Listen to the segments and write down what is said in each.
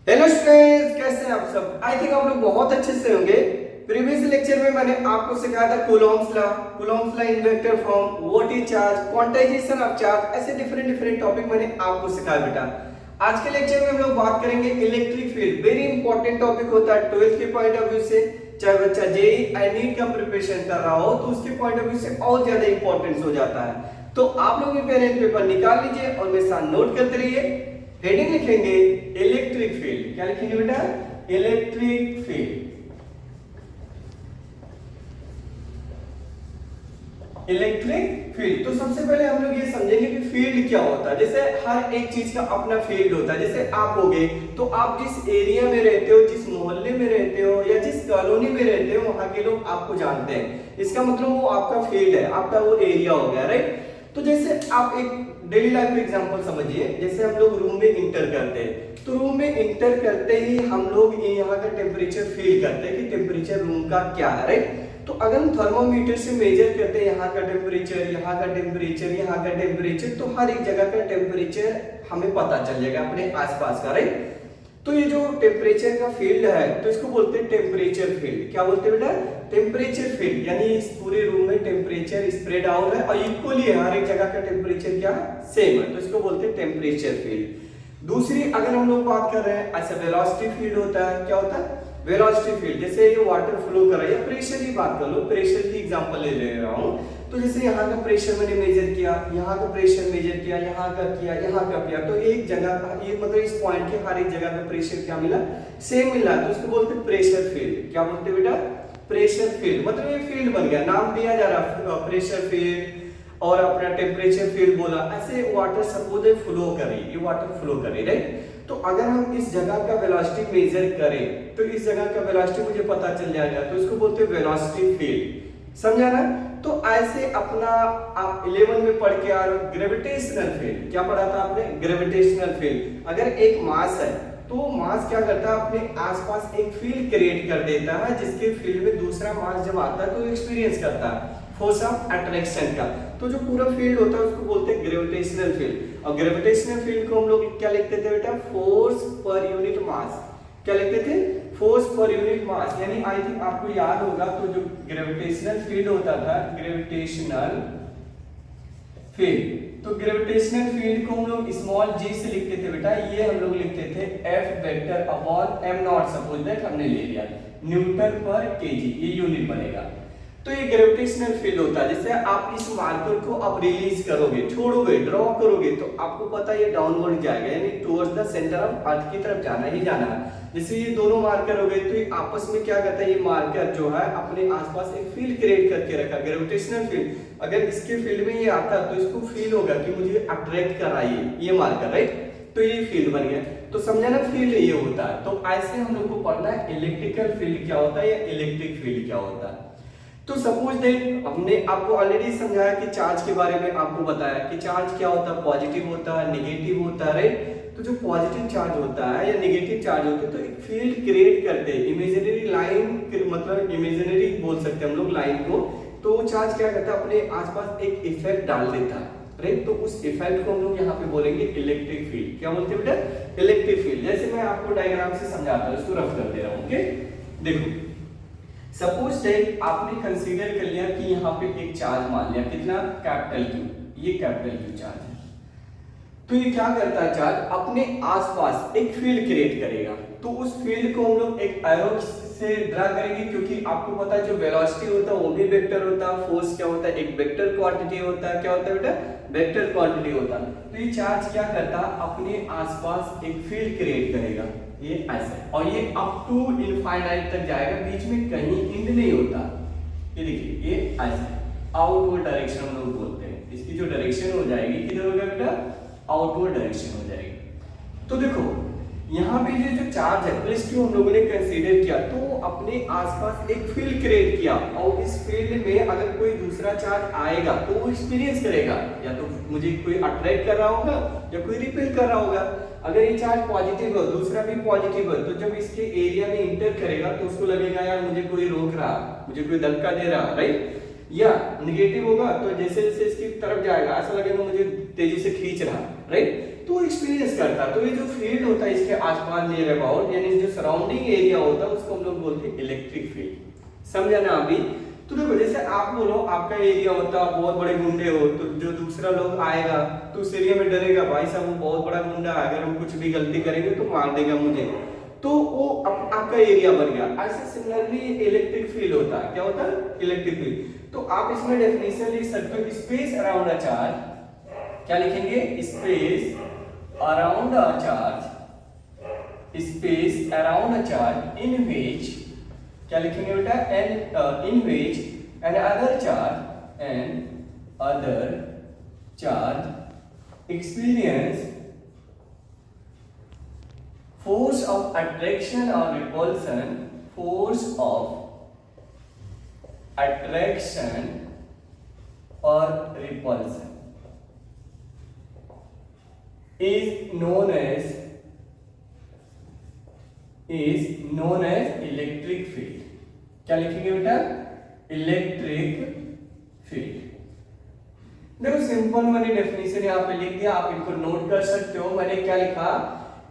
Hello students, कैसे हैं आप सब। आई थिंक आप लोग बहुत अच्छे से होंगे। प्रीवियस लेक्चर में मैंने आपको सिखाया था Coulomb's law in vector form, what is charge, quantization of charge, ऐसे डिफरेंट टॉपिक मैंने आपको सिखाया बेटा। आज के लेक्चर में हम लोग बात करेंगे electric field. Very important topic होता है 12th के पॉइंट ऑफ व्यू से। चाहे बच्चा जेईई आई नीट का प्रिपरेशन कर रहा हो तो उसके पॉइंट ऑफ व्यू से और ज्यादा इंपॉर्टेंस हो जाता है। तो आप लोग भी पेन एंड पेपर निकाल लीजिए और मेरे साथ नोट करते रहिए। हेडिंग लिखेंगे इलेक्ट्रिक फील्ड। क्या लिखेंगे बेटा? Electric field. Electric field. तो सबसे पहले हम लोग ये समझेंगे कि फील्ड क्या होता है। जैसे हर एक चीज का अपना फील्ड होता है। जैसे आप होगे तो आप जिस एरिया में रहते हो, जिस मोहल्ले में रहते हो या जिस कॉलोनी में रहते हो, वहां के लोग आपको जानते हैं। इसका मतलब वो आपका फील्ड है, आपका वो एरिया हो गया, राइट। तो जैसे आप एक डेली लाइफ का एग्जांपल समझिए। जैसे हम लोग रूम में इंटर करते हैं तो रूम में इंटर करते ही हम लोग यहाँ का टेम्परेचर फील करते हैं कि टेम्परेचर रूम का क्या है, राइट। तो अगर हम थर्मोमीटर से मेजर करते हैं यहाँ का टेम्परेचर, यहाँ का टेम्परेचर, यहाँ का टेम्परेचर, तो हर एक जगह का टेम्परेचर हमें पता चल जाएगा अपने आसपास का, राइट। तो ये जो टेम्परेचर का फील्ड है तो इसको बोलते हैं टेम्परेचर फील्ड। क्या बोलते हैं बेटा? Temperature field. यानी इस पूरे रूम में टेम्परेचर स्प्रेड आउट है और इक्वली है, हर एक जगह का टेम्परेचर क्या सेम है, तो इसको बोलते हैं टेम्परेचर फील्ड। दूसरी अगर हम लोग बात कर रहे हैं, ऐसा वेलोसिटी फील्ड होता है। क्या होता है? Velocity field. जैसे ये वाटर फ्लो कर रहा है या प्रेशर की बात कर लो, प्रेशर की एग्जांपल ले रहा हूं। तो जैसे यहाँ का प्रेशर मैंने मेजर किया, यहाँ का प्रेशर मेजर किया, यहाँ का किया, यहाँ का किया, तो एक जगह का ये मतलब इस पॉइंट के हर एक जगह का प्रेशर क्या मिला? सेम मिला, तो उसको बोलते हैं प्रेशर फील्ड। क्या बोलते हैं बेटा? Pressure field. मतलब ये फील्ड बन गया, नाम दिया जा रहा है प्रेशर फील्ड और अपना टेम्परेचर फील्ड बोला। ऐसे वाटर सपोज फ्लो कर रही है, ये वाटर फ्लो कर रही है, राइट। तो अगर हम इस जगह का वेलोसिटी मेजर करें तो इस जगह का वेलोसिटी मुझे पता चल जाएगा, तो इसको बोलते हैं वेलोसिटी फील्ड। समझा ना? तो ऐसे अपना आप 11 में पढ़ के आ रहे हो ग्रेविटेशनल फील्ड। क्या पढ़ा था आपने? Gravitational field. अगर एक मास है तो मास क्या करता है? अपने आसपास एक फील्ड क्रिएट कर देता है, जिसके फील्ड में दूसरा मास जब आता है तो एक्सपीरियंस करता है फोर्स ऑफ अट्रैक्शन का। तो जो पूरा फील्ड होता है उसको बोलते हैं ग्रेविटेशनल फील्ड। और ग्रेविटेशनल फील्ड को हम लोग क्या लिखते थे बेटा? फोर्स पर यूनिट मास। क्या लिखते थे? फोर्स पर यूनिट मास। यानी आई थिंक आपको याद होगा, तो जो ग्रेविटेशनल फील्ड होता था, ग्रेविटेशनल फील्ड, तो ग्रेविटेशनल फील्ड को हम लोग स्मॉल जी से लिखते थे बेटा। ये हम लोग लिखते थे F vector upon m not, suppose that हमने ले लिया न्यूटन पर केजी, ये यूनिट बनेगा। तो ये ग्रेविटेशनल फील्ड होता है। जैसे आप इस मार्कर को आप रिलीज करोगे, छोड़ोगे, ड्रॉ करोगे, तो आपको पता है ये डाउनवर्ड जाएगा, यानी towards the centre of earth की तरफ जाना ही जाना है। जैसे ये दोनों मार्कर हो गए तो ये आपस में क्या करता है, ये मार्कर जो है अपने आसपास एक फील्ड क्रिएट करके रखा, ग्रेविटेशनल फील्ड। अगर इसके फील्ड में ये आता तो इसको फील होगा कि मुझे अट्रैक्ट कर रहा है ये मार्कर, राइट। तो ये फील्ड बन गया। तो समझा ना, फील्ड ये होता है। तो ऐसे हम लोग को पढ़ना है इलेक्ट्रिकल फील्ड क्या होता है या इलेक्ट्रिक फील्ड क्या होता है। तो सपोज दैट हमने आपको ऑलरेडी समझाया कि चार्ज के बारे में आपको बताया कि चार्ज क्या होता है, पॉजिटिव होता है, नेगेटिव होता है, राइट। तो जो पॉजिटिव चार्ज होता है या नेगेटिव चार्ज होते हैं तो एक फील्ड क्रिएट करते हैं, इमेजिनरी लाइन, मतलब इमेजिनरी बोल सकते हैं हम लोग लाइन को। तो वो चार्ज क्या करता है? अपने आसपास एक इफेक्ट डाल देता है, राइट। तो उस इफेक्ट को हम लोग यहाँ पे बोलेंगे इलेक्ट्रिक फील्ड। क्या बोलते हैं बेटा? Electric field. जैसे मैं आपको डायग्राम से समझाता हूँ, इसको रफ कर दे रहा हूँ, ओके। देखो, सपोज दैट आपने कंसीडर कर लिया कि यहाँ पे एक चार्ज मान लिया, कितना? कैपिटल Q, ये कैपिटल Q चार्ज है। तो ये क्या करता है? चार्ज अपने आसपास एक फील्ड क्रिएट करेगा। तो उस फील्ड को हम लोग एक एरो से ड्रा करेंगे, क्योंकि आपको पता है जो वेलोसिटी होता है वो भी वेक्टर होता है, फोर्स क्या होता है? एक वेक्टर क्वांटिटी होता है। क्या होता है बेटा? वेक्टर क्वांटिटी होता है। तो ये चार्ज क्या करता है? अपने आसपास एक फील्ड क्रिएट करेगा, ये ऐसे, और ये अप टू इनफाइनाइट तक जाएगा, बीच में कहीं एंड नहीं होता। ये देखिए, ये ऐसे आउटवर्ड डायरेक्शन हम लोग बोलते हैं। इसकी जो डायरेक्शन हो जाएगी किधर होगा बेटा? आउटवर्ड डायरेक्शन हो जाएगी। तो देखो यहाँ पे ये जो चार्ज है प्लस Q हम लोगों ने कंसीडर किया, तो अपने आसपास एक फील्ड क्रिएट किया, और इस फील्ड में अगर कोई दूसरा चार्ज आएगा तो वो एक्सपीरियंस करेगा, या तो मुझे कोई अट्रैक्ट कर रहा होगा या कोई रिपेल कर रहा होगा। अगर ये चार्ज पॉजिटिव हो, दूसरा भी पॉजिटिव है, तो जब इसके एरिया में इंटर करेगा तो उसको लगेगा यार मुझे कोई रोक रहा, मुझे कोई धक्का दे रहा, राइट। या नेगेटिव होगा तो जैसे जैसे इसकी तरफ जाएगा ऐसा लगेगा मुझे तेजी से खींच रहा, राइट। तो एक्सपीरियंस करता है। तो ये जो फील्ड होता है इसके आसपास नियर अबाउट, यानी जो सराउंडिंग एरिया होता है उसको हम लोग बोलते हैं इलेक्ट्रिक फील्ड। समझा ना अभी? तो देखो जैसे आप बोलो आपका एरिया होता बहुत बड़े गुंडे हो, तो जो दूसरा लोग आएगा तो उस एरिया में डरेगा, भाई साहब वो बहुत बड़ा गुंडा है, अगर हम कुछ भी गलती करेंगे तो मार देगा मुझे, तो वो आपका एरिया बन गया। ऐसे सिमिलरली इलेक्ट्रिक फील्ड होता है। क्या होता है? Electric field. तो आप इसमें डेफिनेशन लिख सकते हो, स्पेस अराउंड अ चार्ज, क्या लिखेंगे? Space around a charge, space around a charge in which, क्या लिखेंगे बेटा? And in which another charge experience force of attraction or repulsion, force of attraction or repulsion is known as electric field। क्या लिखेंगे बेटा? Electric field. देखो simple मैंने definition यहाँ पे लिख दिया, आप इनको नोट कर सकते हो। मैंने क्या लिखा?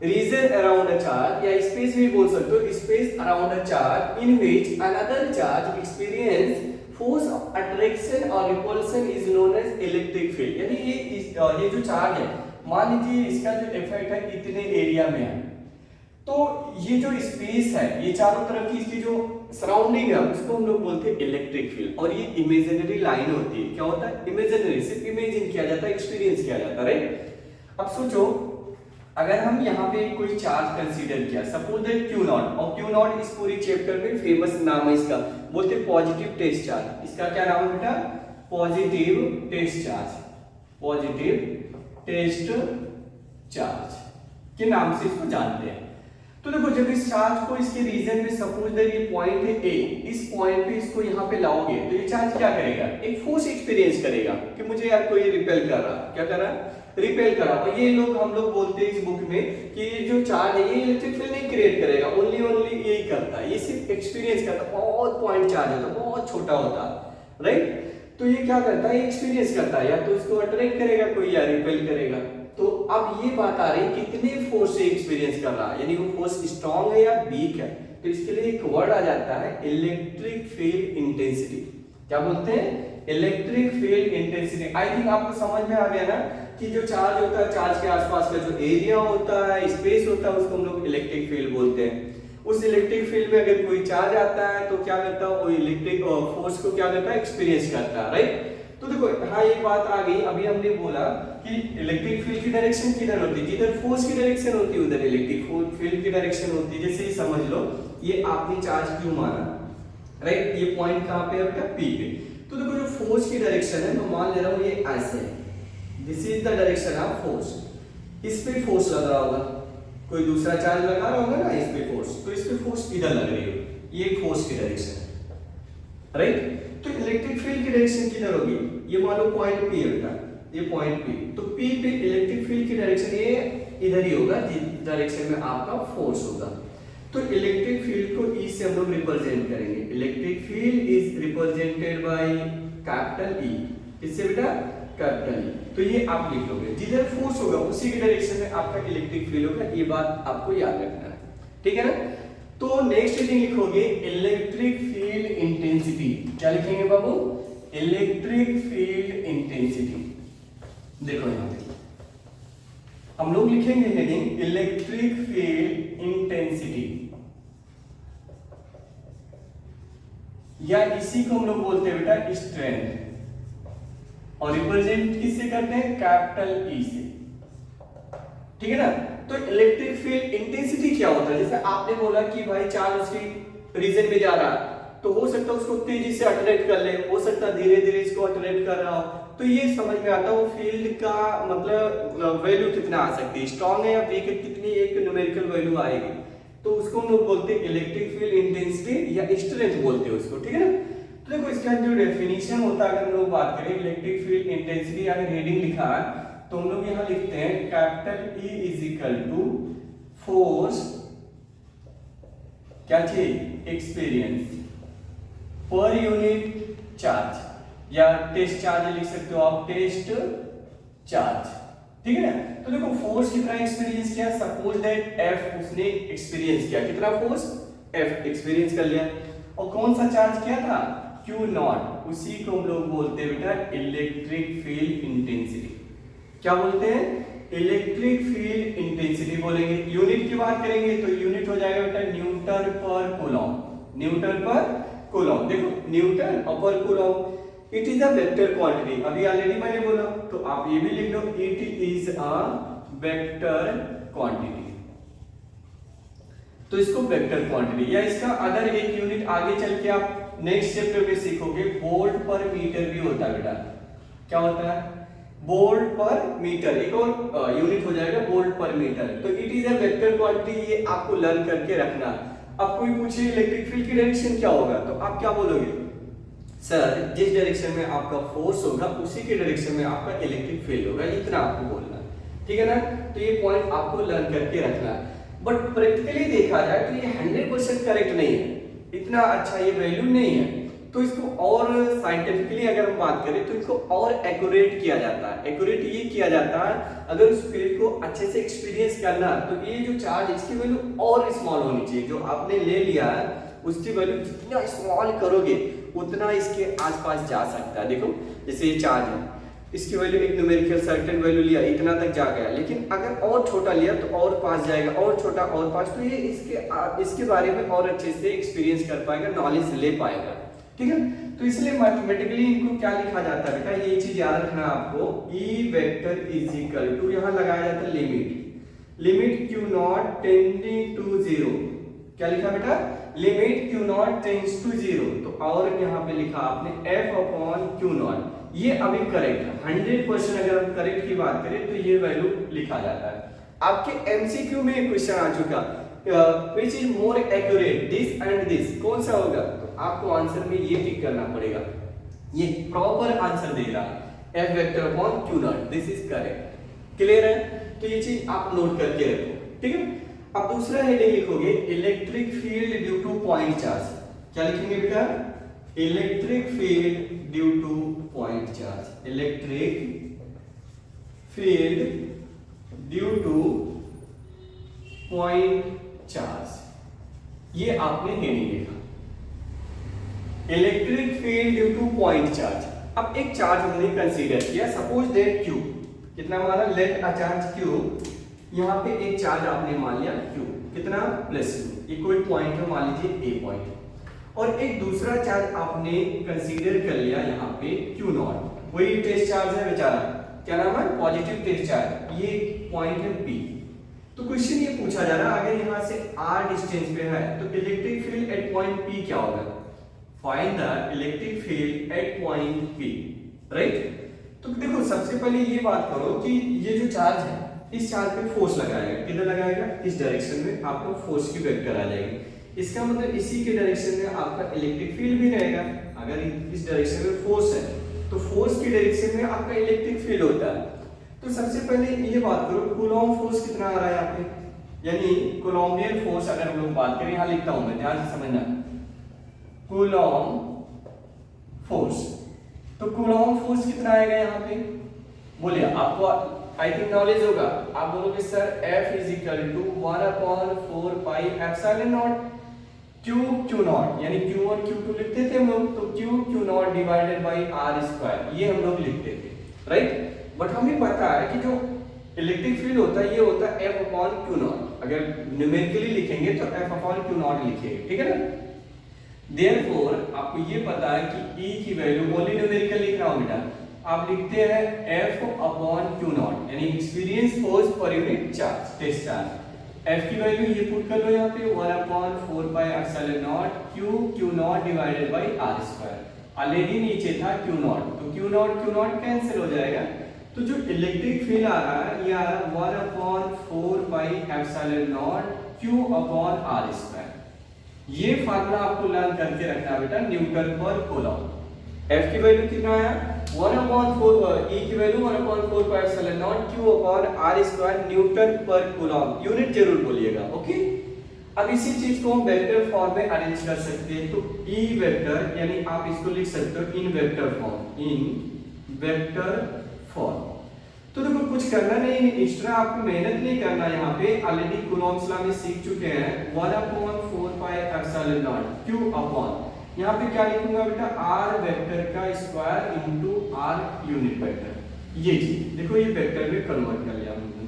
रीजन अराउंड अ चार्ज, या स्पेस भी बोल सकते हो, space around a charge in which another charge experience force of attraction और repulsion is known as electric field. यानी ये जो चार्ज है, मान लीजिए इसका जो इफेक्ट है इतने एरिया में है, तो ये जो स्पेस है, ये चारों तरफ की इसकी जो सराउंडिंग है उसको हम लोग बोलते हैं इलेक्ट्रिक फील्ड। और ये इमेजिनरी लाइन होती है। क्या होता है? इमेजिनरी, सिर्फ इमेजिन किया जाता है, एक्सपीरियंस किया जाता है, राइट? अब सोचो अगर हम यहाँ पे कोई चार्ज कंसीडर किया, सपोज दैट Q0, और Q0 इस पूरी चैप्टर में फेमस नाम है इसका, बोलते हैं पॉजिटिव टेस्ट चार्ज। इसका क्या नाम है बेटा? Positive test charge, positive test charge के नाम से इसको जानते हैं। तो देखो जब इस चार्ज को इसके रीजन में, सपोज दैट ये पॉइंट है A, इस पॉइंट पे इसको यहाँ पे लाओगे तो ये चार्ज क्या करेगा? एक फोर्स एक्सपीरियंस करेगा कि मुझे यार कोई रिपेल कर रहा। क्या कर रहा? रिपेल करा। और ये लोग हम लोग बोलते हैं इस बुक में कि ये जो चार्ज है ये इलेक्ट्रिक फील्ड नहीं क्रिएट करेगा, ओनली यही करता है, ये सिर्फ एक्सपीरियंस करता है। बहुत पॉइंट चार्ज होता है, बहुत छोटा होता है, राइट? तो ये क्या करता है? एक्सपीरियंस करता है, या तो इसको अट्रैक्ट करेगा कोई, या रिपेल करेगा। तो अब ये बात आ रही कितने फोर्स से एक्सपीरियंस कर रहा है, यानी वो फोर्स स्ट्रांग है या वीक है। तो इसके लिए एक वर्ड आ जाता है इलेक्ट्रिक फील्ड इंटेंसिटी। क्या बोलते हैं? Electric field intensity. I think आपको समझ में आ गया ना कि जो चार्ज होता है, चार्ज के आसपास का जो एरिया होता है, स्पेस होता है, उसको हम लोग इलेक्ट्रिक फील्ड बोलते हैं। उस इलेक्ट्रिक फील्ड में अगर कोई चार्ज आता है तो क्या करता है? वो इलेक्ट्रिक फोर्स को क्या करता है? एक्सपीरियंस करता है, राइट? तो देखो हाँ ये बात आ गई। अभी हमने बोला कि इलेक्ट्रिक फील्ड की डायरेक्शन किधर होती है? जिधर फोर्स की डायरेक्शन होती है उधर इलेक्ट्रिक फील्ड की डायरेक्शन होती है। जैसे ही समझ लो ये आपने चार्ज क्यों माना, राइट? ये पॉइंट कहाँ पे है बेटा? P पे। तो देखो जो फोर्स की डायरेक्शन है, मैं मान ले रहा हूँ ये ऐसे है, this is the direction of force. इस पे फोर्स लग रहा होगा, कोई दूसरा चार्ज लगा रहा होगा ना इस पे फोर्स, तो इस पे फोर्स इधर लग रही होगी, ये फोर्स की डायरेक्शन है, राइट? तो इलेक्ट्रिक फील्ड की डायरेक्शन किधर होगी? ये मान लो पॉइंट P है बेटा, ये पॉइंट P, तो P पे इलेक्ट्रिक फील्ड की डायरेक्शन ये इधर ही होगा, जिस डायरेक्शन में आपका फोर्स होगा। तो इलेक्ट्रिक फील्ड को E से हम लोग रिप्रेजेंट करेंगे। Electric field is represented by capital E। किससे बेटा? Capital E। तो ये आप लिख लोगे, जिधर फोर्स होगा उसी की डायरेक्शन में आपका इलेक्ट्रिक फील्ड होगा। ये बात आपको याद रखना है, ठीक है ना? तो नेक्स्ट हेडिंग लिखोगे इलेक्ट्रिक फील्ड इंटेंसिटी। क्या लिखेंगे बाबू? Electric field intensity. देखो यहां पे हम लोग लिखेंगे हेडिंग इलेक्ट्रिक फील्ड इंटेंसिटी, या इसी को हम लोग बोलते हैं बेटा स्ट्रेंथ, और रिप्रेजेंट किससे करते हैं? कैपिटल E से, ठीक है ना? तो इलेक्ट्रिक फील्ड इंटेंसिटी क्या होता है? जैसे आपने बोला कि भाई चार्ज उसकी रीजन में जा रहा है, तो हो सकता है उसको तेजी से अट्रैक्ट कर ले, हो सकता है धीरे धीरे इसको अट्रैक्ट कर रहा हो। तो ये समझ में आता है वो फील्ड का मतलब वैल्यू कितना आ सकती है, स्ट्रांग है या वीक है, कितनी एक न्यूमेरिकल वैल्यू आएगी। तो उसको हम लोग बोलते हैं इलेक्ट्रिक फील्ड इंटेंसिटी या स्ट्रेंथ बोलते हैं उसको, ठीक है ना? तो देखो इसका जो डेफिनेशन होता है, अगर हम लोग बात करें इलेक्ट्रिक फील्ड इंटेंसिटी, अगर हेडिंग लिखा है तो हम लोग यहां लिखते हैं capital E is equal to force, क्या चीज? एक्सपीरियंस पर यूनिट चार्ज, या टेस्ट चार्ज लिख सकते हो आप, टेस्ट चार्ज, ठीक है ना। तो देखो फोर्स कितना एक्सपीरियंस किया, सपोज दैट F उसने एक्सपीरियंस किया, कितना फोर्स F एक्सपीरियंस कर लिया, और कौन सा चार्ज किया था Q नॉट, उसी को हम लोग बोलते हैं बेटा इलेक्ट्रिक फील्ड इंटेंसिटी। क्या बोलते हैं, इलेक्ट्रिक फील्ड इंटेंसिटी बोलेंगे। यूनिट की बात करेंगे तो यूनिट हो जाएगा बेटा newton per coulomb, newton per coulomb. देखो न्यूटन और per coulomb, it is a vector quantity, अभी ऑलरेडी मैंने बोला, तो आप ये भी लिख लो, it is a vector quantity. तो इसको वेक्टर क्वांटिटी, या इसका अदर एक यूनिट आगे चल के आप नेक्स्ट चैप्टर में सीखोगे, वोल्ट पर मीटर भी होता है बेटा। क्या होता है, वोल्ट पर मीटर, एक और यूनिट हो जाएगा वोल्ट पर मीटर। तो it is a vector quantity, ये आपको लर्न करके रखना। अब कोई पूछे इलेक्ट्रिक फील्ड की डायरेक्शन क्या होगा, तो आप क्या बोलोगे, सर जिस डायरेक्शन में आपका फोर्स होगा उसी के डायरेक्शन में आपका इलेक्ट्रिक फील्ड होगा, इतना आपको बोलना, ठीक है ना। तो ये पॉइंट आपको लर्न करके रखना। बट प्रैक्टिकली देखा जाए तो ये 100% करेक्ट नहीं है, इतना अच्छा ये वैल्यू नहीं है। तो इसको और साइंटिफिकली अगर हम बात करें तो इसको और एक्यूरेट किया जाता है। एक्यूरेट ये किया जाता है, अगर उस फील्ड को अच्छे से एक्सपीरियंस करना, तो ये जो चार्ज इसकी वैल्यू और स्मॉल होनी चाहिए। जो आपने ले लिया है उसकी वैल्यू जितना स्मॉल करोगे उतना इसके आसपास जा सकता है। देखो जैसे ये चार्ज है, इसकी वैल्यू एक न्यूमेरिकल सर्टेन वैल्यू लिया, इतना तक जा गया, लेकिन अगर और छोटा लिया तो और पास जाएगा, और छोटा और पास, तो ये इसके बारे में और अच्छे से एक्सपीरियंस कर पाएगा, नॉलेज ले पाएगा, ठीक है। तो इसलिए मैथमेटिकली इनको क्या लिखा जाता है बेटा, ये चीज याद रखना आपको, E vector is equal to, यहाँ लगाया जाता है limit Q not tending to 0। क्या लिखा बेटा, limit Q not tends to 0। तो और यहाँ पे लिखा आपने F अपॉन Q नॉट, ये अभी करेक्ट है 100%। अगर हम करेक्ट की बात करें तो ये वैल्यू लिखा जाता है। आपके एमसीक्यू में एक क्वेश्चन आ चुका, which is more accurate, this and this, कौन सा होगा, तो आपको आंसर में ये टिक करना पड़ेगा, ये प्रॉपर आंसर देगा F vector upon Q not, this is correct. Clear है, तो ये चीज आप नोट करके रखो, ठीक है। अब दूसरा हेडिंग लिखोगे electric field due to point charge. क्या लिखेंगे बेटा, electric field due to point charge, electric field due to point charge, ये आपने हेडिंग लिखा, electric field due to point charge. अब एक चार्ज हमने कंसीडर किया, सपोज दैट Q, कितना माना, लेट अ चार्ज Q, यहाँ पे एक चार्ज आपने मान लिया Q, कितना +Q, ये कोई पॉइंट है, मान लीजिए A पॉइंट, और एक दूसरा चार्ज आपने कंसीडर कर लिया यहाँ पे Q नॉट, वही टेस्ट चार्ज है बेचारा, क्या नाम है, पॉजिटिव टेस्ट चार्ज, ये पॉइंट है P। तो क्वेश्चन ये पूछा जा रहा है, अगर यहाँ से R डिस्टेंस पे है तो electric field at point P क्या होगा, find the electric field at point P, right. तो देखो सबसे पहले ये बात करो कि ये जो चार्ज है, इस चार्ज पे फोर्स लगाएगा, किधर लगाएगा, इस डायरेक्शन में, आपको फोर्स की वेक्टर आ जाएगी। इसका मतलब इसी के डायरेक्शन में आपका इलेक्ट्रिक फील्ड भी रहेगा। अगर इस डायरेक्शन में फोर्स है तो फोर्स की डायरेक्शन में आपका इलेक्ट्रिक फील्ड होता है। तो सबसे पहले ये बात करो, कूलॉम फोर्स कितना आ रहा है यहाँ पे, यानी कोलॉम्बियन फोर्स अगर हम लोग बात करें, यहाँ लिखता हूं मैं, ध्यान से समझना, कूलॉम फोर्स। तो कूलॉम फोर्स कितना आएगा यहाँ पे, बोलिए, आपको आई थिंक नॉलेज होगा, आप बोलोगे sir F is equal to 1/4 pi epsilon not Q not, यानी Q और Q2 लिखते थे हम लोग, तो Q not divided by R square, ये हम लोग लिखते थे, राइट। बट हमें पता है कि जो इलेक्ट्रिक फील्ड होता है ये होता है F अपॉन Q नॉट, अगर न्यूमेरिकली लिखेंगे तो F अपॉन Q नॉट लिखेंगे, ठीक है ना। देयरफॉर आपको ये पता है कि E की वैल्यू ओनली न्यूमेरिकल लिख रहा हूं बेटा, आप लिखते हैं F अपॉन Q नॉट, यानी एक्सपीरियंस फोर्स पर unit charge, test charge. F की वैल्यू ये पुट कर लो यहाँ पे 1/4 pi epsilon not Q not divided by R square, already नीचे था Q नॉट, तो Q नॉट कैंसिल हो जाएगा। तो जो इलेक्ट्रिक फील्ड आ रहा है ये आ रहा है 1/4 pi epsilon not Q upon R square. ये फार्मूला आपको लर्न करके रखना बेटा, न्यूटन पर कूलम। F की वैल्यू कितना आया, 1/4, E की value 1/4 pi epsilon not Q upon R square newton per coulomb, unit जरूर बोलिएगा, ओके। अब इसी चीज को हम वेक्टर फॉर्म में अरेंज कर सकते हैं, तो E वेक्टर, यानी आप इसको लिख सकते हो इन वेक्टर फॉर्म, इन वेक्टर फॉर्म। तो देखो कुछ करना नहीं है, एक्स्ट्रा आपको मेहनत नहीं करना। यहाँ पे ऑलरेडी कूलॉम्स लॉ में सीख चुके हैं 1/4πε0 q अपॉन, यहाँ पे क्या लिखूंगा बेटा, r वेक्टर का square into r unit vector. ये चीज देखो, ये वेक्टर में कन्वर्ट कर लिया हमने,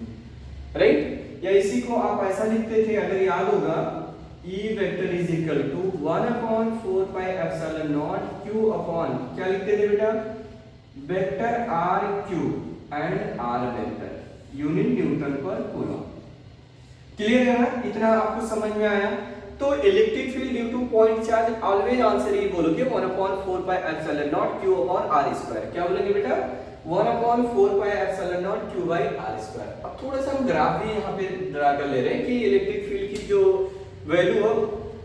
राइट। या इसी को आप ऐसा लिखते थे, अगर याद होगा, E vector is equal to 1/4πε0 q upon, क्या लिखते थे बेटा, vector r cube and r vector unit newton per coulomb. Clear है ना, इतना आपको समझ में आया। तो electric field due to point charge, always answer ये बोलोगे 1/4πε0 q अपॉन r स्क्वायर। क्या बोलेंगे बेटा, 1/4πε0 q बाई r स्क्वायर। अब थोड़ा सा हम ग्राफ भी यहाँ पे ड्रा कर ले रहे हैं कि इलेक्ट्रिक फील्ड की जो वैल्यू है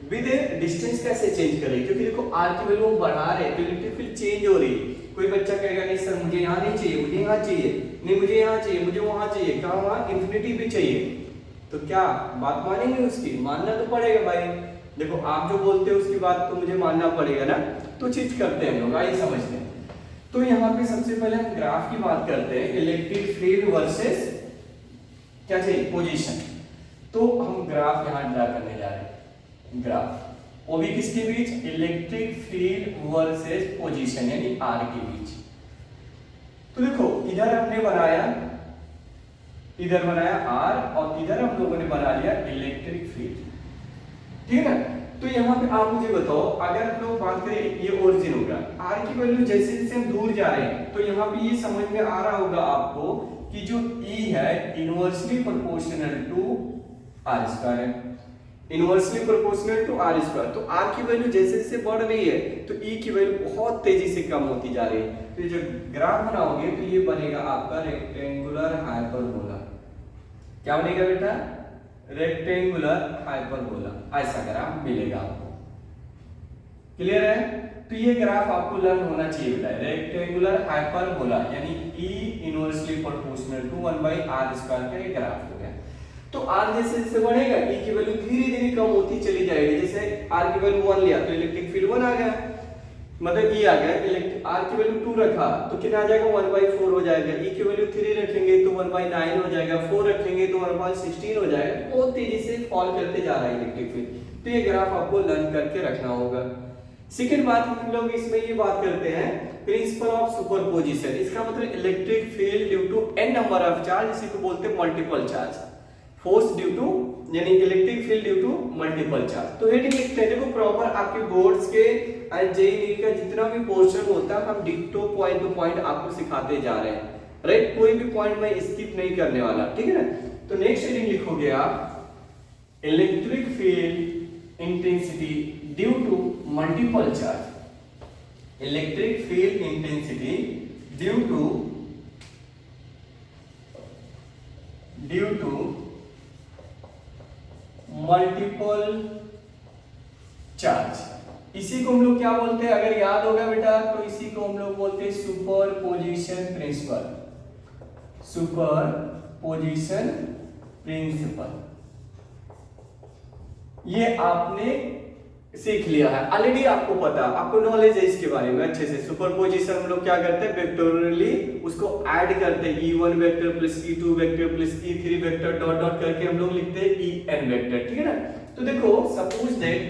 विद डिस्टेंस कैसे चेंज करें, क्योंकि देखो r की वैल्यू हम बढ़ा रहे हैं तो इलेक्ट्रिक फील्ड चेंज हो रही है। कोई बच्चा कहेगा नहीं सर मुझे यहाँ नहीं चाहिए, मुझे यहाँ चाहिए, नहीं मुझे यहाँ चाहिए, मुझे वहां चाहिए, कहाँ, वहां इंफिनिटी भी चाहिए। तो क्या बात मानेंगे उसकी, मानना तो पड़ेगा भाई। देखो आप जो बोलते हो उसकी बात तो मुझे मानना पड़ेगा ना। तो चीज करते हैं हम लोग, आइए समझते हैं। तो यहाँ पे सबसे पहले हम ग्राफ की बात करते हैं, इलेक्ट्रिक फील्ड वर्सेस क्या चाहिए, पोजीशन। तो हम ग्राफ यहाँ ड्रा करने जा रहे हैं, ग्राफ, वो भी किसके बीच, इलेक्ट्रिक फील्ड वर्सेस पोजीशन यानी r के बीच। तो देखो इधर हमने बनाया, इधर बनाया r और इधर हम लोगों ने बना लिया इलेक्ट्रिक फील्ड, ठीक है। तो यहाँ पे आप मुझे बताओ, अगर हम लोग बात करें, ये ओरिजिन होगा, r की वैल्यू जैसे जैसे हम दूर जा रहे हैं, तो यहाँ पे ये समझ में आ रहा होगा आपको कि जो E है inversely proportional to r square है, inversely proportional to r square. तो r की वैल्यू जैसे जैसे बढ़ रही है तो E की वैल्यू बहुत तेजी से कम होती जा रही है। तो जो ग्राफ बनाओगे तो ये बनेगा आपका रेक्टेंगुलर हाइपरबोला। क्या बनेगा बेटा, रेक्टेंगुलर हाइपरबोला, ऐसा ग्राफ मिलेगा आपको। क्लियर है, तो ये ग्राफ आपको लर्न होना चाहिए बेटा, रेक्टेंगुलर हाइपरबोला यानी E inversely proportional to 1/r square का ये ग्राफ हो गया। तो r जैसे जैसे बढ़ेगा E की वैल्यू धीरे धीरे कम होती चली जाएगी। जैसे r की वैल्यू 1 लिया तो इलेक्ट्रिक फील्ड 1 आ गया, मतलब E आ गया, r की वैल्यू 2 रखा तो कितना आ जाएगा, 1/4 हो जाएगा। E की वैल्यू 3 रखेंगे तो 1/9 हो जाएगा, 4 रखेंगे तो 1/16 हो जाएगा। बहुत तेजी से फॉल करते जा रहा है इलेक्ट्रिक फील्ड। तो ये ग्राफ आपको लर्न करके रखना होगा। सेकंड बात हम लोग इसमें ये बात करते हैं प्रिंसिपल ऑफ सुपरपोजिशन। इसका मतलब electric field due to n number of charge, इसी को बोलते हैं multiple charge, force due to यानी electric field due to multiple charge. तो हेडिंग लिखते हैं, देखो प्रॉपर आपके बोर्ड्स के एंड जेईई का जितना भी पोर्शन होता है हम डिक्टो पॉइंट टू पॉइंट आपको सिखाते जा रहे हैं, राइट। कोई भी पॉइंट मैं स्किप नहीं करने वाला, ठीक है ना। तो नेक्स्ट हेडिंग लिखोगे आप electric field intensity due to multiple charge, electric field intensity due to multiple charge. इसी को हम लोग क्या बोलते हैं, अगर याद होगा बेटा, तो इसी को हम लोग बोलते हैं सुपरपोजिशन प्रिंसिपल, सुपरपोजिशन प्रिंसिपल। ये आपने सीख लिया है ऑलरेडी, आपको पता, आपको नॉलेज है इसके बारे में अच्छे से। सुपरपोजिशन हम लोग क्या करते हैं, वेक्टोरियली उसको ऐड करते हैं, E1 vector plus E2 vector plus E3 vector dot dot करके हम लोग लिखते हैं En वेक्टर, ठीक है ना। तो देखो सपोज दैट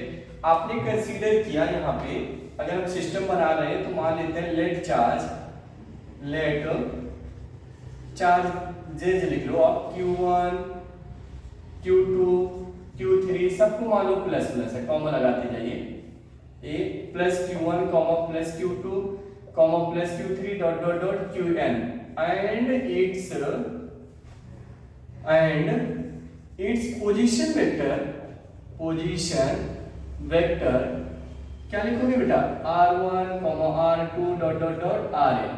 आपने कंसीडर किया यहाँ पे, अगर हम सिस्टम बना रहे हैं तो मान लेते हैं लेट चार्ज लिख लो आप, Q1 Q2 Q3 सबको मान लो प्लस प्लस है, कॉमा लगाते जाइए, a plus Q1 comma plus Q2 comma plus Q3 dot dot dot Qn and its position vector क्या लिखोगे बेटा, R1 R2 dot dot dot Rn।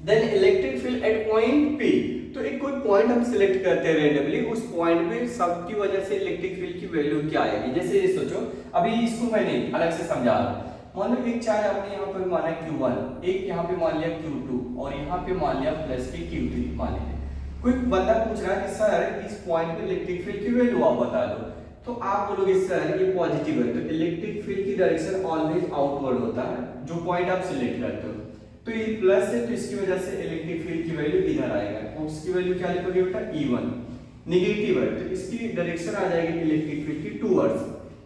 Then electric field at point P, तो एक कोई point हम select करते हैं randomly, उस पॉइंट पे सबकी वजह से इलेक्ट्रिक फील्ड की वैल्यू क्या आएगी। जैसे ये सोचो, अभी इसको मैं नहीं अलग से समझा रहा हूं, मान लो एक चार्ज आपने यहाँ पे माना Q1, एक यहाँ पे मान लिया Q2 और यहाँ पे मान लिया प्लस के Q3 मान लिया। कोई बंदा पूछ रहा है कि सर इस पॉइंट पे इलेक्ट्रिक फील्ड की वैल्यू आप बता दो, तो आप बोलोगे सर ये पॉजिटिव है, तो इलेक्ट्रिक फील्ड की डायरेक्शन ऑलवेज आउटवर्ड होता है जो पॉइंट आप सिलेक्ट करते हो। तो ये प्लस है तो इसकी वजह से इलेक्ट्रिक फील्ड की वैल्यू इधर आएगा, और उसकी वैल्यू क्या लिखोगे बेटा E1। नेगेटिव है तो इसकी डायरेक्शन आ जाएगी इलेक्ट्रिक फील्ड की टूवर्ड्स।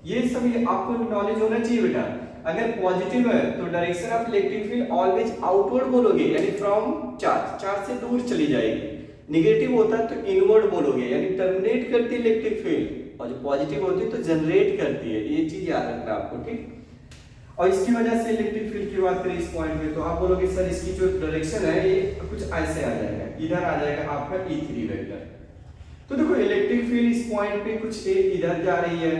ये सब ये आपको नॉलेज होना चाहिए बेटा। अगर पॉजिटिव है तो direction of electric field always outward बोलोगे, यानी फ्रॉम चार्ज से दूर चली जाएगी। नेगेटिव होता है तो इनवर्ड बोलोगे, यानी टर्मिनेट करती है इलेक्ट्रिक फील्ड, और जो पॉजिटिव होती है तो जनरेट करती है। ये चीज याद रखना आपको, ठीक। और इसकी वजह से इलेक्ट्रिक फील्ड की बात करें इस पॉइंट पे, तो आप बोलोगे सर इसकी जो डायरेक्शन है ये कुछ ऐसे आ जाएगा, इधर आ जाएगा आपका E3 वेक्टर। तो देखो इलेक्ट्रिक फील्ड इस पॉइंट पे कुछ ए इधर जा रही है,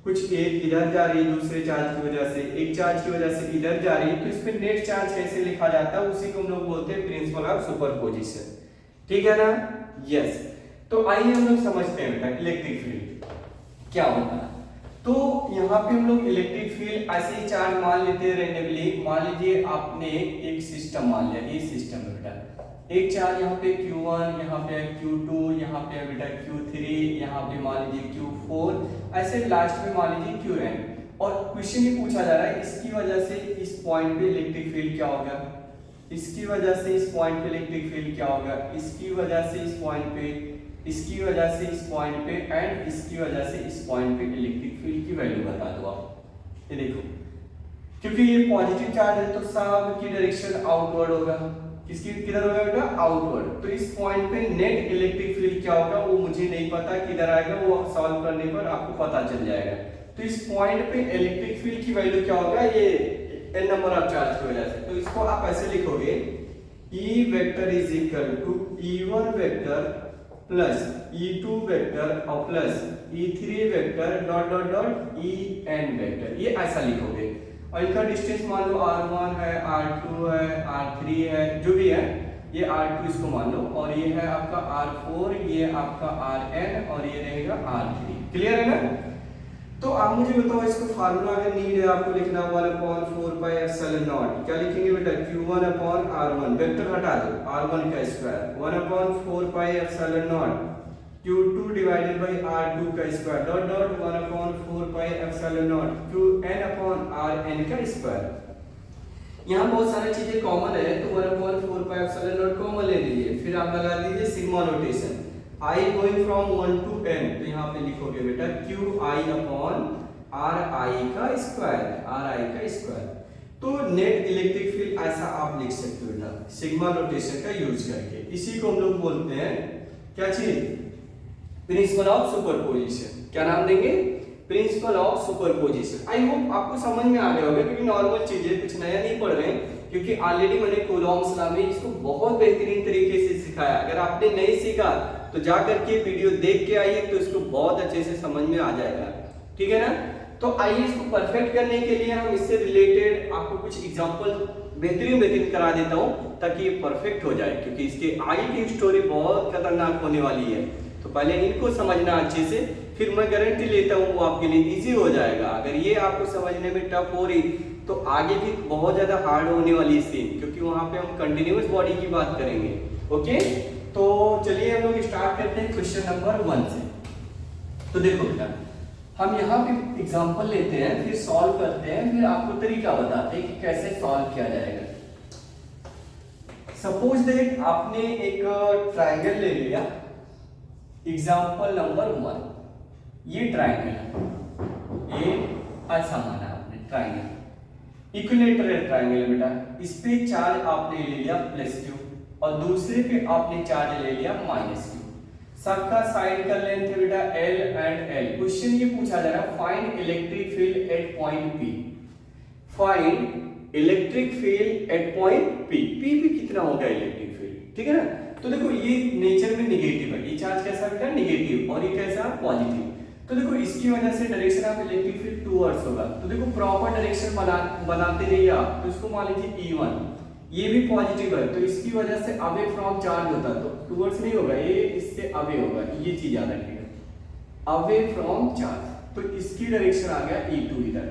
कुछ ए इधर जा रही है दूसरे चार्ज की वजह से, एक चार्ज की वजह से इधर जा रही है, तो इस पे नेट चार्ज कैसे लिखा जाता है, उसी को हम लोग बोलते हैं प्रिंसिपल ऑफ सुपरपोजिशन, ठीक है ना। यस, तो आइए हम लोग समझते हैं बेटा इलेक्ट्रिक फील्ड क्या होता है। तो यहाँ पे हम लोग इलेक्ट्रिक फील्ड ऐसे ही चार्ज मान लेते हैं रेंडमली। मान लीजिए आपने एक सिस्टम मान लिया, ये सिस्टम है बेटा, एक चार्ज यहाँ पे Q1, यहाँ पे Q2, यहाँ पे बेटा Q3, यहाँ पे मान लीजिए Q4, ऐसे लास्ट में मान लीजिए Qn। और क्वेश्चन ये पूछा जा रहा है इसकी वजह से इस पॉइंट पे इलेक्ट्रिक फील्ड क्या होगा, इसकी वजह से इस पॉइंट पे इलेक्ट्रिक फील्ड क्या होगा, इसकी वजह से इस पॉइंट पे, इसकी वजह से इस पॉइंट पे, एंड इसकी वजह से इस पॉइंट पे इलेक्ट्रिक फील्ड की वैल्यू बता दो आप। ये देखो, क्योंकि ये पॉजिटिव चार्ज है तो सब की डायरेक्शन आउटवर्ड होगा, किसकी किधर होगा बेटा, आउटवर्ड। तो इस पॉइंट पे नेट इलेक्ट्रिक फील्ड क्या होगा वो मुझे नहीं पता किधर आएगा, वो सॉल्व करने पर आपको पता चल जाएगा। तो इस पॉइंट पे इलेक्ट्रिक फील्ड की वैल्यू क्या होगा, ये n नंबर ऑफ चार्ज की वजह से। तो इसको आप ऐसे लिखोगे E vector is equal to E1 vector plus E2 vector और plus E3 vector dot dot dot En vector, ये ऐसा लिखोगे। और इनका डिस्टेंस मान लो R1 है, R2 है, R3 है, जो भी है, ये R2 इसको मान लो, और ये है आपका R4, ये आपका Rn, और ये रहेगा R3। क्लियर है ना। तो आप मुझे बताओ इसको फार्मूला अगर नीड है आपको लिखना 1/4πε0, क्या लिखेंगे बेटा, Q1/R1, वेक्टर हटा दो, R1 का square, 1/4πε0 Q2 divided bye R2 का स्क्वायर डॉट डॉट 1/4πε0 Qn/Rn का स्क्वायर। यहाँ बहुत सारी चीजें कॉमन है तो 1/4πε0 कॉमन ले लीजिए, फिर आप लगा दीजिए sigma notation, I going from 1 to n, तो यहाँ पे लिखोगे बेटा Qi/Ri का स्क्वायर। तो नेट इलेक्ट्रिक फील्ड ऐसा आप लिख सकते हो बेटा सिग्मा नोटेशन का यूज करके। इसी को हम लोग बोलते हैं क्या चीज, प्रिंसिपल ऑफ सुपरपोजिशन। क्या नाम देंगे, principle of superposition. I hope आपको समझ में आ गया होगा, क्योंकि नॉर्मल चीजें कुछ नया नहीं पढ़ रहे हैं, क्योंकि ऑलरेडी मैंने कूलॉम्स लॉ में इसको बहुत बेहतरीन तरीके से सिखाया। अगर आपने नहीं सीखा तो जा करके वीडियो देख के आइए, तो इसको बहुत अच्छे से समझ में आ जाएगा, ठीक है ना। तो आइए इसको परफेक्ट करने के लिए हम इससे रिलेटेड आपको कुछ एग्जांपल बेहतरीन करा देता हूँ, ताकि ये परफेक्ट हो जाए, क्योंकि इसके आगे की स्टोरी बहुत खतरनाक होने वाली है। तो पहले इनको समझना अच्छे से, फिर मैं गारंटी लेता हूँ वो आपके लिए इजी हो जाएगा। अगर ये आपको समझने में टफ हो रही तो आगे भी बहुत ज्यादा हार्ड होने वाली है सीन, क्योंकि वहां पे हम कंटिन्यूअस बॉडी की बात करेंगे। ओके, तो चलिए हम लोग स्टार्ट करते हैं क्वेश्चन नंबर 1 से। तो देखो बेटा, हम यहाँ पे एग्जांपल लेते हैं, फिर सॉल्व करते हैं, फिर आपको तरीका बताते हैं कि कैसे सॉल्व किया जाएगा। सपोज दैट आपने एक ट्रायंगल ले लिया, एग्जांपल नंबर 1, ये ट्रायंगल, ये ऐसा माना आपने ट्रायंगल, इक्विलैटरल ट्रायंगल बेटा। इस पे चार्ज आपने ले लिया +q और दूसरे पे आपने चार्ज ले लिया -q। सबका साइड का लेंथ है बेटा L एंड L। क्वेश्चन ये पूछा जा रहा है find electric field at point P। Find electric field at point P। P भी कितना होगा इलेक्ट्रिक फील्ड, ठीक है ना। तो देखो ये नेचर में नेगेटिव है, ये चार्ज कैसा बेटा नेगेटिव, और ये कैसा पॉजिटिव। तो देखो इसकी वजह से direction of electric field towards होगा। तो देखो प्रॉपर डायरेक्शन बनाते रहिए आप। तो इसको मान लीजिए E1, ये भी पॉजिटिव है, तो इसकी वजह से अवे फ्रॉम चार्ज होता, तो टूवर्ड्स नहीं होगा, ये इससे अवे होगा, ये चीज याद रखिएगा, अवे फ्रॉम चार्ज। तो इसकी डायरेक्शन आ गया E2 इधर।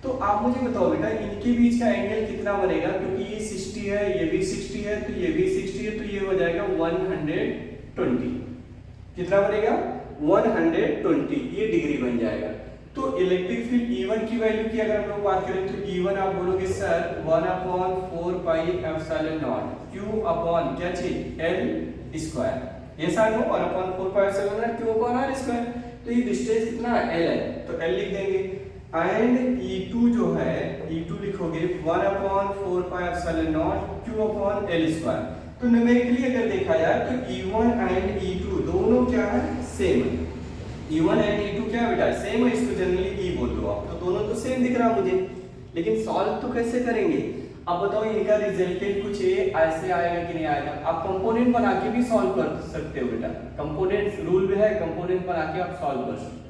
तो आप मुझे बताओ बेटा इनके बीच का एंगल कितना बनेगा, क्योंकि ये 60 है, ये भी 60 है, तो ये भी 60 है, तो ये हो जाएगा 120। कितना बनेगा 120, ये डिग्री बन जाएगा। तो इलेक्ट्रिक फील्ड E1 की वैल्यू की अगर हम लोग बात करें तो E1 आप बोलोगे sir 1/4 pi epsilon not Q upon क्या चीज L स्क्वायर। ये sir no 1/4 pi epsilon not Q upon R square. तो ये डिस्टेंस कितना है L है, तो L लिख देंगे। एंड E2 जो है E2 लिखोगे 1/4 pi epsilon not Q upon L square. तो न्यूमेरिकली अगर देखा जाए तो E1 एंड E2 दोनों क्या है सेम है। E1 एंड E2 क्या बेटा सेम है, इसको जनरली E बोल दो आप, तो दोनों तो सेम दिख रहा मुझे। लेकिन सॉल्व तो कैसे करेंगे, अब बताओ इनका रिजल्टेंट कुछ ये ऐसे आएगा कि नहीं आएगा। आप कंपोनेंट बना के भी सॉल्व कर सकते हो बेटा, कंपोनेंट रूल भी है, कंपोनेंट बना के आप सॉल्व कर सकते हो।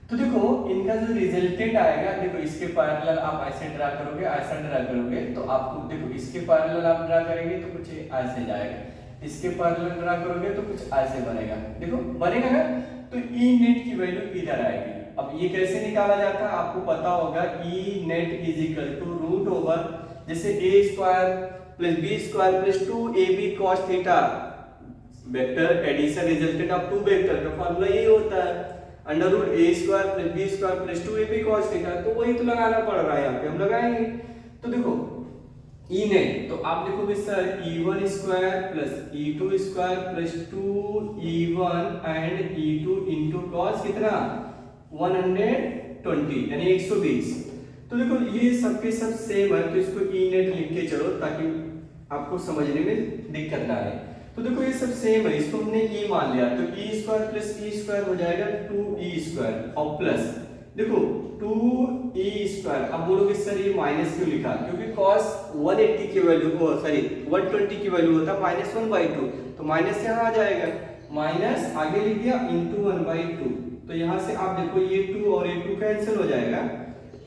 तो देखो इनका जो रिजल्टेंट आएगा, देखो इसके पैरेलल आप ऐसे ड्रा करोगे, ऐसा ड्रा करोगे, तो आपको देखो इसके पैरेलल आप ड्रा करेंगे तो कुछ ऐसे जाएगा, इसके पैरेलल ड्रा करोगे तो कुछ ऐसे बनेगा, देखो बनेगा ना। तो ई नेट की वैल्यू इधर आएगी। अब ये कैसे निकाला जाता है आपको पता होगा, E net is equal to root over जैसे A square plus B square plus 2ab cos theta, vector addition resultant of two vector का फार्मूला यही होता है, under root A square plus B square plus 2ab cos theta. तो वही तो लगाना पड़ रहा है यहाँ पे, हम लगाएंगे। तो देखो ई नेट, तो आप देखोगे sir E1 square plus E2 square plus 2E1 and E2 into cos कितना 120 यानी 120। तो देखो ये सबके सब सेम है, तो इसको ई नेट लिख के चलो ताकि आपको समझने में दिक्कत ना आए। तो देखो ये सब सेम है, इसको हमने ई मान लिया, तो E square plus E square हो जाएगा 2e स्क्वायर और प्लस देखो 2e स्क्वायर। अब बोलोगे सर ये माइनस क्यों लिखा, क्योंकि cos 180 की वैल्यू को सॉरी 120 की वैल्यू होता है -1/2, तो माइनस यहाँ आ जाएगा, माइनस आगे लिख दिया इंटू 1/2। तो यहाँ से आप देखो ये 2 और ये 2 कैंसिल हो जाएगा,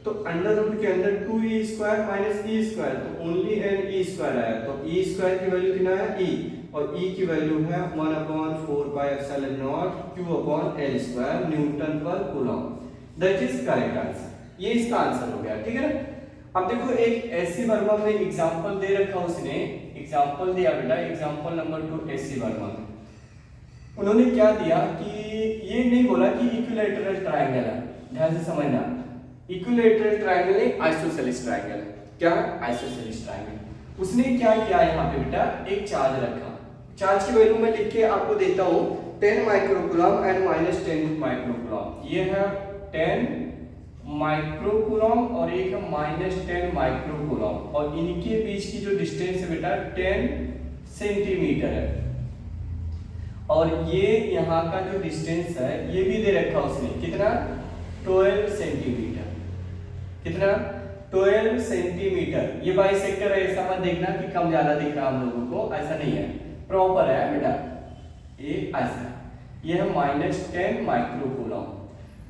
तो अंडर रूट के अंदर 2e square minus e square, तो ओनली एन e स्क्वायर आया। तो e स्क्वायर की वैल्यू कितना है e, और e की वैल्यू है 1/4 pi epsilon not q upon l square newton per coulomb. That is correct answer, ये इसका आंसर हो गया, ठीक है ना। अब देखो एक एससी वर्मा में एग्जांपल दे रखा, उसने एग्जांपल दिया बेटा, एग्जांपल नंबर 2 एससी वर्मा में उन्होंने क्या दिया कि ये नहीं बोला कि इक्विलैटरल ट्रायंगल है, ध्यान से समझना, इक्विलैटरल ट्रायंगल नहीं आइसोसेलेस ट्रायंगल है। क्या आइसोसेलेस ट्रायंगल, उसने क्या किया यहाँ पे बेटा एक चार्ज रखा, चार्ज की वैल्यू मैं लिख के आपको देता हूँ 10 माइक्रोकूलम एंड -10 माइक्रोकूलम। ये है 10 माइक्रोकूलम और एक है -10 माइक्रोकूलम, और इनके बीच की जो डिस्टेंस है बेटा 10 सेंटीमीटर है, और ये यहाँ का जो डिस्टेंस है ये भी दे रखा उसने कितना 12 सेंटीमीटर, कितना 12 सेंटीमीटर। ये बाइसेक्टर है, ऐसा मत देखना कि कम ज्यादा दिख रहा हम लोगों को, ऐसा नहीं है, प्रॉपर है बेटा, ये ऐसा, ये है -10 माइक्रोकूलम।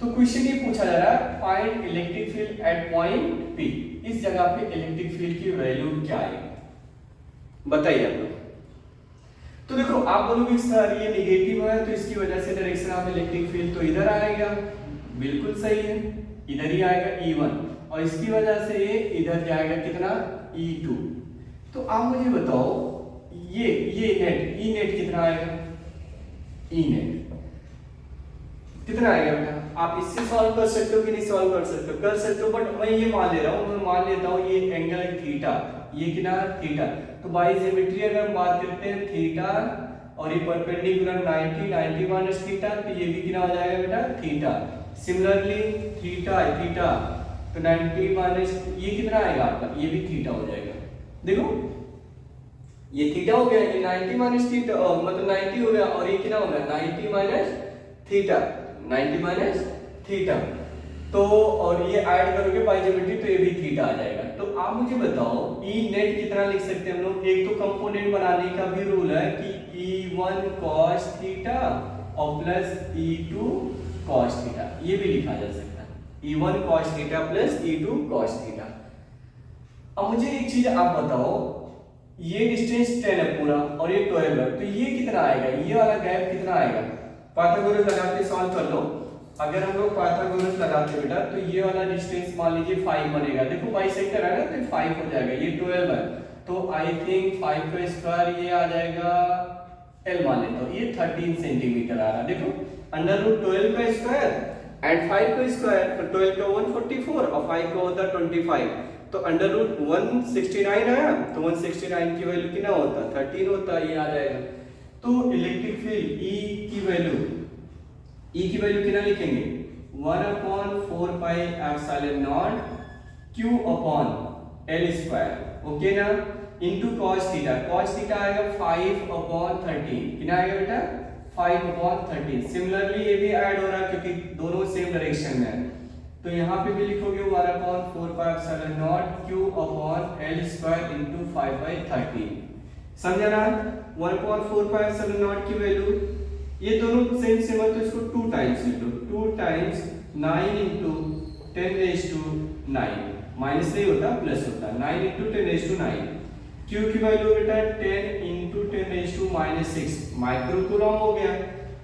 तो क्वेश्चन ये पूछा जा रहा है find electric field at point P, इस जगह पे इलेक्ट्रिक फील्ड की वैल्यू क्या आएगी बताइए आप लोग। तो देखो आप बोलोगे सर ये नेगेटिव है तो इसकी वजह से डायरेक्शन ऑफ इलेक्ट्रिक फील्ड तो इधर आएगा, बिल्कुल सही है, इधर ही आएगा E1, और इसकी वजह से ये इधर जाएगा कितना E2। तो आप मुझे बताओ ये नेट ई नेट कितना आएगा, ई नेट कितना आएगा बेटा, आप इससे सॉल्व कर सकते हो कि नहीं सॉल्व कर सकते हो, कर सकते हो, बट मैं ये मान ले रहा हूँ, मैं मान लेता हूँ ये एंगल थीटा, ये कितना थीटा, तो बाई ज्योमेट्री अगर हम बात करते हैं थीटा और ये परपेंडिकुलर 90 माइनस थीटा, तो ये भी कितना हो जाएगा बेटा थीटा। सिमिलरली थीटा थीटा तो 90 माइनस ये कितना आएगा आपका, ये भी थीटा हो जाएगा। देखो ये थीटा हो गया, ये 90 माइनस थीटा मतलब 90 हो गया, और ये कितना हो गया 90 माइनस थीटा, 90 माइनस थीटा, तो और ये ऐड करोगे बाई ज्योमेट्री तो ये भी थीटा आ जाएगा। तो आप मुझे बताओ ई नेट कितना लिख सकते हैं हम लोग, एक तो कंपोनेंट बनाने का भी रूल है कि E1 cos थीटा और प्लस E2 cos थीटा, ये भी लिखा जा सकता है E1 cos theta plus E2 cos theta. अब मुझे एक चीज आप बताओ, ये डिस्टेंस 10 है पूरा और ये 12 है, तो ये कितना आएगा, ये वाला गैप कितना आएगा, पाइथागोरस लगा के सॉल्व कर लो। अगर हम लोग पाइथागोरस लगाते बेटा तो ये वाला डिस्टेंस मान लीजिए 5 बनेगा, देखो बाइसेक्टर है ना तो 5 हो जाएगा, ये 12 है, तो आई थिंक 5 का स्क्वायर ये आ जाएगा L मान लेता हूँ, ये 13 सेंटीमीटर आ रहा है। देखो अंडर रूट 12 का स्क्वायर एंड 5 का स्क्वायर तो 12 का 144 और 5 का होता 25, तो अंडर रूट 169 आया, तो 169 की वैल्यू कितना होता 13 होता, ये आ जाएगा। तो इलेक्ट्रिक फील्ड E की वैल्यू कितना लिखेंगे 1/4 pi epsilon not Q upon L square, okay ना, इनटू cos थीटा आएगा 5/13, कितना आएगा बेटा 5/13। सिमिलरली ये भी ऐड हो रहा है क्योंकि दोनों सेम डायरेक्शन में है, तो यहाँ पे भी लिखोगे 1/4 pi epsilon not Q upon L square into 5/13, समझा ना। 1/4 पाई एप्सिलॉन नॉट की वैल्यू ये दोनों सेम है तो इसको 2 टाइम्स लिख लो, 2 टाइम्स 9 इनटू 10⁻⁹, माइनस नहीं होता प्लस होता, 9 इनटू 10⁻⁹। Q की वैल्यू बेटा 10 इनटू 10⁻⁻6 माइक्रोकूलम हो गया,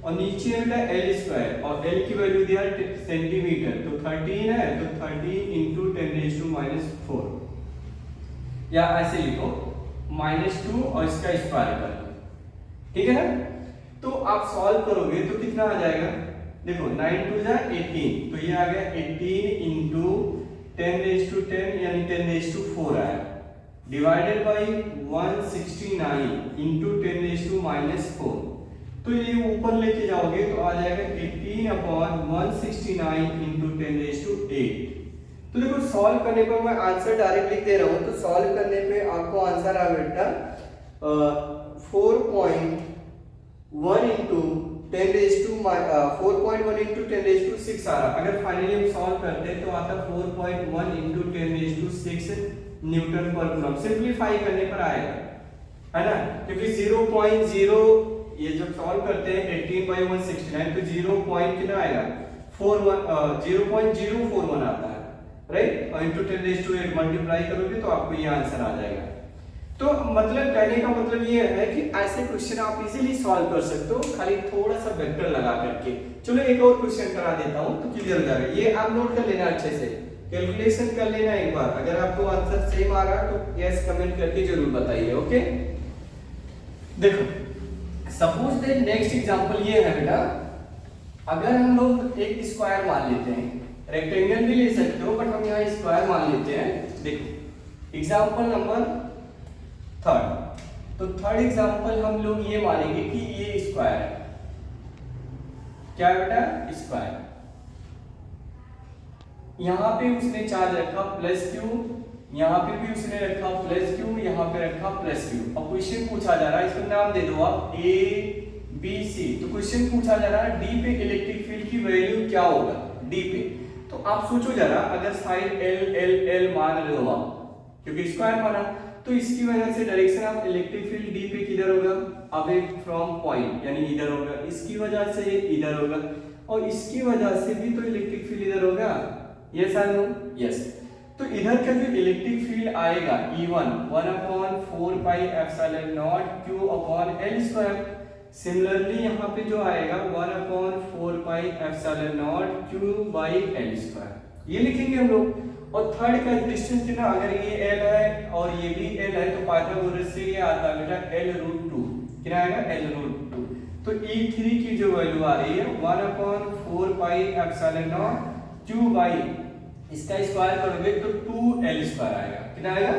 और नीचे है बेटा L स्क्वायर, और L की वैल्यू दिया सेंटीमीटर, तो 13 है तो 13 इनटू 10⁻⁴, या ऐसे लिखो -2 और इसका स्क्वायर कर लो, ठीक है ना। तो आप सॉल्व करोगे तो कितना आ जाएगा, देखो 9 2 जा 18, तो ये आ गया 18 इनटू 10⁻10 यानी 10⁻4 आया, डिवाइडेड बाय 169 इनटू 10⁻⁻4, तो ये ऊपर लेके जाओगे तो आ जाएगा 18/169 इनटू 10⁸। तो देखो सॉल्व करने पर मैं आंसर डायरेक्ट लिख दे रहा हूं, तो सॉल्व करने पे आपको आंसर आ बेटा 4.1 इनटू 4.1 इनटू 10⁻6 आ रहा। अगर फाइनली हम सॉल्व करते तो आता 4.1 into 10⁻6 Newton per coulomb, simplify करने पर आएगा, है ना, क्योंकि 0.0 ये जब सॉल्व करते हैं 18/169 तो 0 पॉइंट कितना आएगा 0.041 आता है, राइट, और इनटू 10⁸ मल्टीप्लाई करोगे तो आपको ये आंसर आ जाएगा। तो मतलब कहने का मतलब ये है कि ऐसे क्वेश्चन आप इजीली सॉल्व कर सकते हो, खाली थोड़ा सा वेक्टर लगा करके। चलो एक और क्वेश्चन करा देता हूं तो क्लियर हो जाएगा, ये आप नोट कर लेना, अच्छे से कैलकुलेशन कर लेना एक बार। अगर आपको आंसर सेम आ रहा तो यस कमेंट करके जरूर बताइए, ओके। देखो सपोज दैट नेक्स्ट एग्जांपल ये है बेटा, अगर हम लोग एक स्क्वायर मान लेते हैं, रेक्टेंगल भी ले सकते हो बट हम यहाँ स्क्वायर मान लेते हैं। देखो एग्जांपल नंबर 3, तो थर्ड एग्जांपल हम लोग ये मानेंगे कि ये स्क्वायर है, क्या बेटा स्क्वायर, यहां पे उसने चार्ज रखा +q, यहां पे भी उसने रखा +q, यहां पे रखा +q। अब क्वेश्चन पूछा जा रहा है, इसको नाम दे दो आप A B C। तो क्वेश्चन पूछा जा रहा है D पे इलेक्ट्रिक फील्ड की वैल्यू क्या होगा D पे। तो आप सोचो जरा, अगर साइड L L L मान रहे हो आप, क्योंकि स्क्वायर माना, तो इसकी वजह से direction of electric field D पे किधर होगा, अवे फ्रॉम पॉइंट, यानी इधर होगा, इसकी वजह से ये इधर होगा, और इसकी वजह से भी तो इलेक्ट्रिक फील्ड इधर होगा, यस और नो, यस। तो इधर का जो इलेक्ट्रिक फील्ड आएगा E1 1/4 pi epsilon not Q upon L square. Similarly यहाँ पे जो आएगा 1/4 pi epsilon not Q by L square, ये लिखेंगे हम लोग। और थर्ड का डिस्टेंस कितना, अगर ये L है और ये भी L है तो पाइथागोरस से ये आता है बेटा L√2, कितना आएगा L√2। तो E3 की जो वैल्यू आ रही है 1/4 pi epsilon not Q by, इसका स्क्वायर करोगे तो 2L स्क्वायर आएगा, कितना आएगा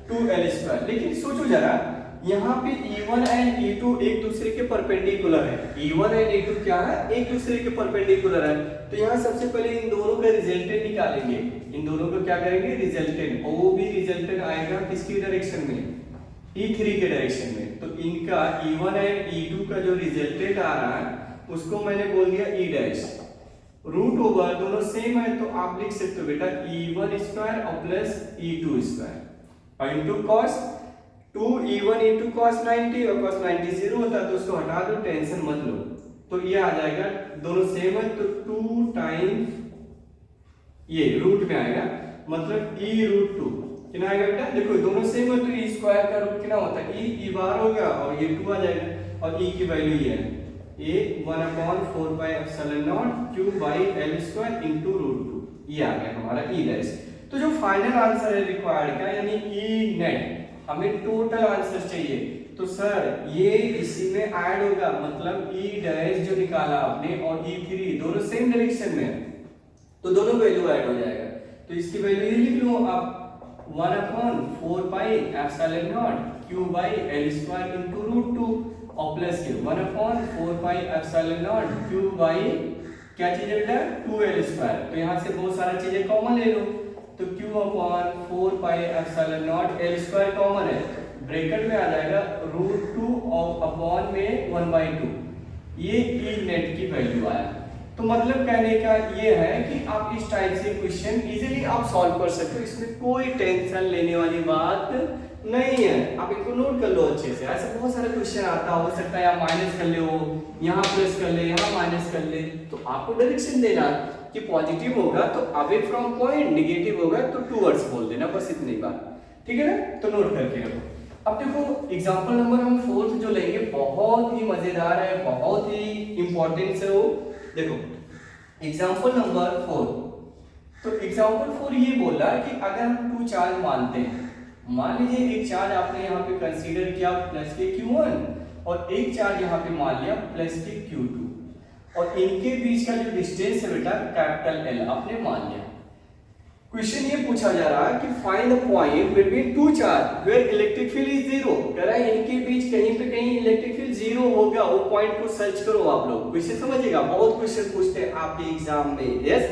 2L स्क्वायर। लेकिन सोचो जरा, यहाँ पे E1 एंड E2 एक दूसरे के परपेंडिकुलर है, E1 एंड E2 क्या है, एक दूसरे के परपेंडिकुलर है। तो यहाँ सबसे पहले इन दोनों का रिजल्टेंट निकालेंगे, इन दोनों को क्या करेंगे रिजल्टेंट, और वो भी रिजल्टेंट आएगा किसकी डायरेक्शन में, E3 के डायरेक्शन में। तो इनका E1 एंड E2 का जो रिजल्टेंट आ रहा है उसको मैंने बोल दिया E डैश, रूट ओवर दोनों सेम है तो आप लिख सकते हो बेटा E1 स्क्वायर और प्लस E2 स्क्वायर और into cos 2E1 into cos 90, और cos 90 0 होता है तो उसको हटा दो, टेंशन मत लो। तो ये आ जाएगा, दोनों सेम है तो 2 टाइम्स ये रूट में आएगा, मतलब E√2 कितना आएगा बेटा, देखो दोनों सेम है तो E स्क्वायर का रूट कितना होता है, E बाहर हो गया और ये 2 आ जाएगा, और E की वैल्यू ये है A 1/4 pi epsilon not Q by L square into √2, ये आ गया हमारा E डैश। तो जो फाइनल आंसर है रिक्वायर्ड का, यानी E नेट, हमें टोटल आंसर चाहिए, तो सर ये इसी में ऐड होगा, मतलब E डैश जो निकाला आपने और E3 दोनों सेम डायरेक्शन में है, तो दोनों वैल्यू ऐड हो जाएगा। तो इसकी वैल्यू ये लिख लो आप 1/4 pi epsilon not q by l square into root 2 और प्लस के 1/4 pi epsilon not q by क्या चीज है बेटा 2l स्क्वायर। तो यहाँ से बहुत सारा चीजें कॉमन ले लो, तो q/4 pi epsilon not l square common है, ब्रैकेट में आ जाएगा रूट 2 और अपॉन में 1/2, ये ई नेट की वैल्यू आया। तो मतलब कहने का ये है कि आप इस टाइप से क्वेश्चन इजीली आप सॉल्व कर सकते हो, इसमें कोई टेंशन लेने वाली बात नहीं है। आप इनको नोट कर लो अच्छे से। ऐसे बहुत सारे क्वेश्चन आता हो सकता है आप माइनस कर ले, यहाँ प्लस कर ले, यहाँ माइनस कर ले, तो आपको डायरेक्शन देना कि पॉजिटिव होगा तो अवे फ्रॉम पॉइंट, नेगेटिव होगा तो टूवर्ड्स बोल देना, बस इतनी बात, ठीक है ना। तो नोट करके रखो। अब देखो एग्जांपल नंबर हम 4 जो लेंगे बहुत ही मजेदार है, बहुत ही इंपॉर्टेंट है वो। देखो एग्जांपल नंबर 4, तो एग्जांपल 4 ये बोला कि अगर हम 2 चार्ज मानते हैं, मान लीजिए एक चार्ज आपने यहाँ पे कंसीडर किया प्लस के q1 और एक चार्ज यहाँ पे मान लिया प्लस के q2 और इनके बीच का जो डिस्टेंस है बेटा कैपिटल L आपने मान लिया। क्वेश्चन ये पूछा जा रहा है कि find the point between two charge where electric field is zero. कह रहा है इनके बीच कहीं पे कहीं इलेक्ट्रिक फील्ड जीरो होगा, वो पॉइंट को सर्च करो आप लोग। क्वेश्चन समझिएगा, बहुत क्वेश्चन पूछते हैं आपके एग्जाम में। यस,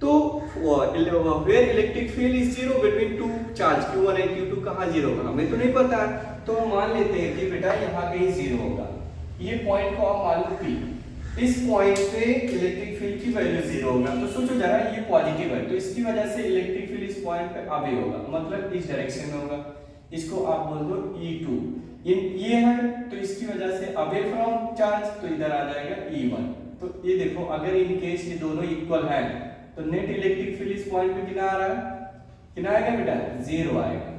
तो where electric field is zero between two charge q1 and q2, कहां जीरो होगा हमें तो नहीं पता, तो हम मान लेते हैं कि बेटा यहां कहीं जीरो होगा। ये पॉइंट को आप मान लो P, इस पॉइंट पे इलेक्ट्रिक फील्ड की वैल्यू जीरो होगा। तो सोचो जरा ये पॉजिटिव है तो इसकी वजह से इलेक्ट्रिक फील्ड इस पॉइंट पे अवे होगा, मतलब इस डायरेक्शन में होगा। इसको आप बोल दो E2, ये है तो इसकी वजह से अवे फ्रॉम चार्ज, तो इधर आ जाएगा E1। तो ये देखो अगर इन केस ये दोनों इक्वल है तो नेट इलेक्ट्रिक फील्ड इस पॉइंट पे कितना आ रहा है, कितना आएगा बेटा जीरो आएगा।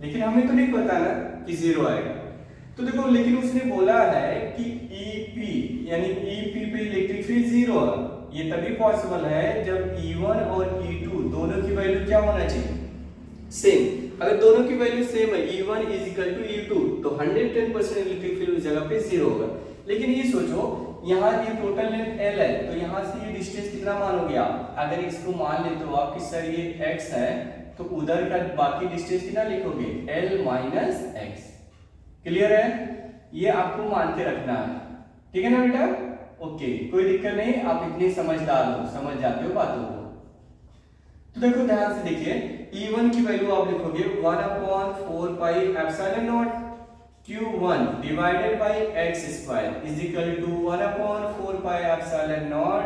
लेकिन हमें तो नहीं पता ना कि जीरो आएगा, तो देखो लेकिन उसने बोला है कि EP यानी EP पे इलेक्ट्रिक फील्ड जीरो है। ये तभी पॉसिबल है जब E1 और E2 दोनों की वैल्यू क्या होना चाहिए, सेम। अगर दोनों की वैल्यू सेम है E1 E2 तो 110% इलेक्ट्रिक फील्ड उस जगह पे जीरो होगा। लेकिन ये सोचो यहाँ ये टोटल लेंथ L है तो यहाँ से ये डिस्टेंस कितना मानोगे आप, अगर इसको मान लेते हो आप कि सर ये x है तो उधर का बाकी डिस्टेंस कितना लिखोगे L माइनस x। क्लियर है, ये आपको मान के रखना है, ठीक है ना बेटा। ओके, कोई दिक्कत नहीं, आप इतने समझदार हो, समझ जाते हो बातों को। तो देखो ध्यान से देखिए, E1 की वैल्यू आप लिखोगे 1/4 pi epsilon not q1 divided by x square is equal to 1/4 pi epsilon not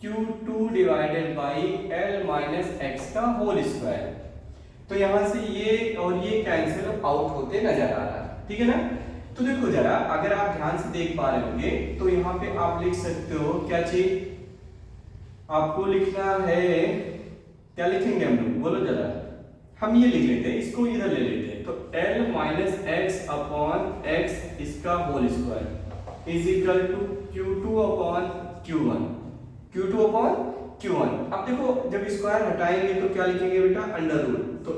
q2 divided by l minus x का होल स्क्वायर। तो यहां से ये और ये कैंसिल आउट होते नजर आ रहा है, ठीक है ना। तो देखो जरा अगर आप ध्यान से देख पा रहे होंगे तो यहाँ पे आप लिख सकते हो क्या चीज, आपको लिखना है, क्या लिखेंगे हम लोग बोलो जरा, हम ये लिख लेते हैं, इसको इधर ले लेते हैं। तो L minus x upon x इसका whole square is equal to Q2 upon Q1, Q2 upon Q1। अब देखो जब स्क्वायर हटाएंगे तो क्या लिखेंगे बेटा अंडर रूट, तो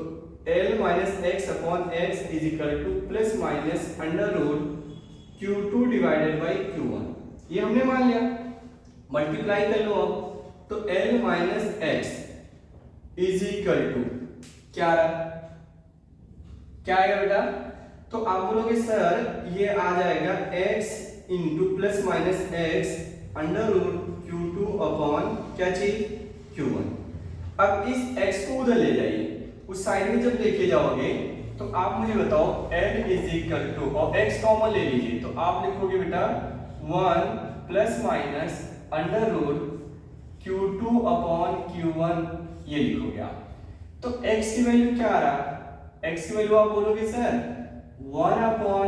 L minus x upon x is equal to plus minus under root Q2 divided by Q1, ये हमने मान लिया। मल्टीप्लाई कर लो अब, तो L minus x is equal to क्या आएगा बेटा, तो आप बोलोगे सर ये आ जाएगा x into plus minus x under root Q2 upon क्या चीज Q1। अब इस x को उधर ले जाइए, उस साइड में जब लेके जाओगे तो आप मुझे बताओ L इज इक्वल टू, और x कॉमन ले लीजिए तो आप लिखोगे बेटा 1 plus minus under root Q2 upon Q1, ये लिखोगे आप। तो x की वैल्यू क्या आ रहा है, x की वैल्यू आप बोलोगे sir 1 upon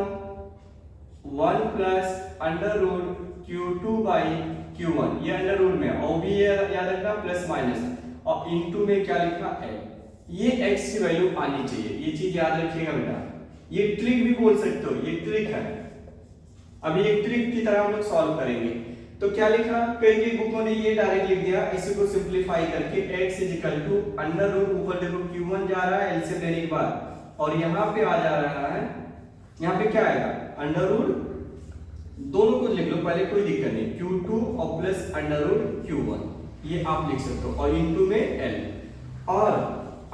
1 plus under root Q2 by Q1, ये अंडर रूट में और भी ये याद रखना प्लस माइनस, और इनटू में क्या लिखा है, ये x की वैल्यू आनी चाहिए, ये चीज याद रखिएगा बेटा। ये ट्रिक भी बोल सकते हो, ये ट्रिक है, अभी एक ट्रिक की तरह हम लोग सॉल्व करेंगे। तो क्या लिखा, कई कई बुकों ने ये डायरेक्ट लिख दिया, इसी को सिंपलीफाई करके x is equal to under root, ऊपर देखो Q1 जा रहा है एलसीएम लेने के बाद, और यहाँ पे आ जा रहा है, यहाँ पे क्या आएगा अंडर रूट, दोनों को लिख लो पहले, कोई दिक्कत नहीं, Q2 और प्लस अंडर रूट Q1, ये आप लिख सकते हो, और इनटू में एल। और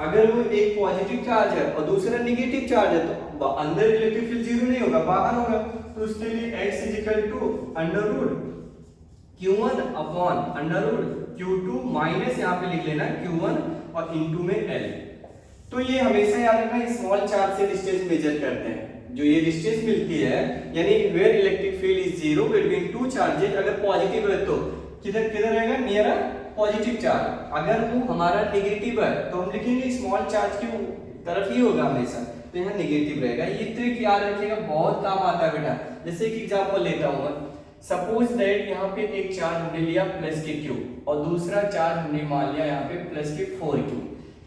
अगर वो एक पॉजिटिव चार्ज है और दूसरा नेगेटिव चार्ज है तो अंदर इलेक्ट्रिक फील्ड जीरो नहीं होगा, बाहर होगा। तो उसके लिए x is equal to under root q1 upon under root q2 minus यहाँ पे लिख लेना q1 और इनटू में l। तो ये हमेशा याद रखना, स्मॉल चार्ज से डिस्टेंस मेजर करते हैं। जो ये डिस्टेंस मिलती है यानी where electric field is zero between two charges, अगर पॉजिटिव है तो किधर किधर रहेगा, नियर पॉजिटिव चार्ज। अगर वो हमारा नेगेटिव है तो हम लिखेंगे स्मॉल चार्ज की तरफ ही होगा हमेशा, तो यहाँ नेगेटिव रहेगा। ये ट्रिक याद रखिएगा, बहुत काम आता है बेटा। जैसे कि एग्जांपल लेता हूँ मैं, सपोज दैट यहाँ पे एक चार्ज हमने लिया प्लस के क्यू और दूसरा चार्ज हमने मान लिया यहाँ पे प्लस के 4q।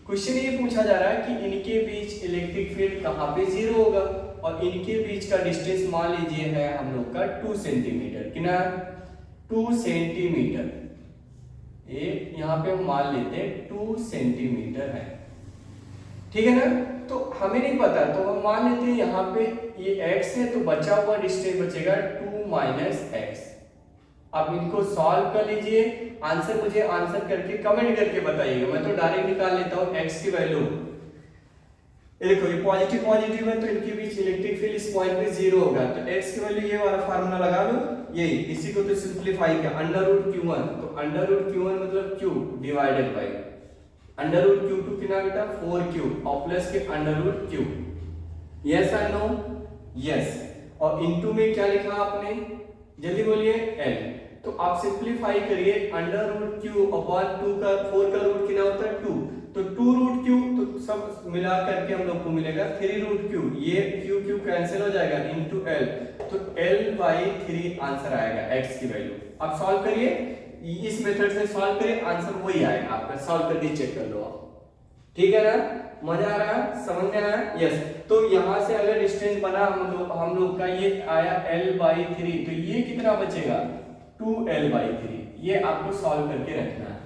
क्वेश्चन ये पूछा जा रहा है कि इनके बीच इलेक्ट्रिक फील्ड कहाँ पे जीरो होगा, और इनके बीच का डिस्टेंस मान लीजिए है हम लोग का 2 सेंटीमीटर। कितना, 2 सेंटीमीटर। ये यहाँ पे हम मान लेते हैं 2 सेंटीमीटर है, ठीक है ना। तो हमें नहीं पता तो हम मान लेते हैं यहाँ पे ये x है, तो बचा हुआ डिस्टेंस बचेगा 2 माइनस x। अब इनको सॉल्व कर लीजिए, आंसर मुझे आंसर करके कमेंट करके बताइएगा। मैं तो डायरेक्ट निकाल लेता हूँ x की वैल्यू। देखो ये पॉजिटिव पॉजिटिव है तो इनके बीच इलेक्ट्रिक फील्ड इस पॉइंट पे जीरो होगा, तो x की वैल्यू ये वाला फार्मूला लगा लो, यही। इसी को तो सिंपलीफाई कर अंडर रूट q1, तो अंडर रूट q1 मतलब q divided by under root q2 कितना बेटा 4q और प्लस के अंडर रूट q। यस और नो, यस। और इनटू में क्या लिखा आपने, जल्दी बोलिए l। तो आप सिंपलीफाई करिए, अंडर रूट q अपॉन 2 का 4 का रूट कितना होता है 2, तो 2 रूट q, तो सब मिला करके हम लोग को मिलेगा 3 रूट q। ये q q कैंसिल हो जाएगा इनटू l, तो l/3 आंसर आएगा x की वैल्यू। अब सॉल्व करिए, इस मेथड से सॉल्व करिए, आंसर वही आएगा आपका। सॉल्व करके चेक कर लो आप, ठीक है ना। मजा आ रहा है, समझ में आया, यस। तो यहाँ से अगर डिस्टेंस बना हम लोग का ये आया l/3, तो ये कितना बचेगा 2l/3। ये आपको सॉल्व करके रखना है,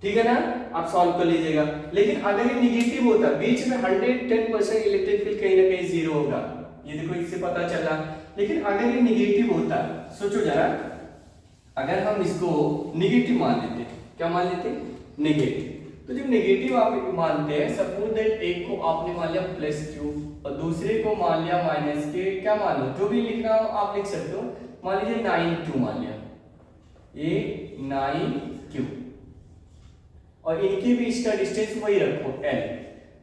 ठीक है ना। आप सॉल्व कर लीजिएगा। लेकिन अगर ये निगेटिव होता, बीच में 110% इलेक्ट्रिक फील्ड कहीं ना कहीं जीरो होगा, ये देखो इससे पता चला। लेकिन अगर ये निगेटिव होता, सोचो जरा, अगर हम इसको निगेटिव मान लेते, क्या मान लेते, नेगेटिव। तो जब नेगेटिव आप मानते हैं, सपोज दैट एक को आपने मान लिया प्लस q और दूसरे को मान लिया माइनस के, क्या मान लो, जो भी लिखना हो आप लिख सकते हो। मान लीजिए 9q मान लिया, ये 9q, और इनके बीच का डिस्टेंस वही रखो l।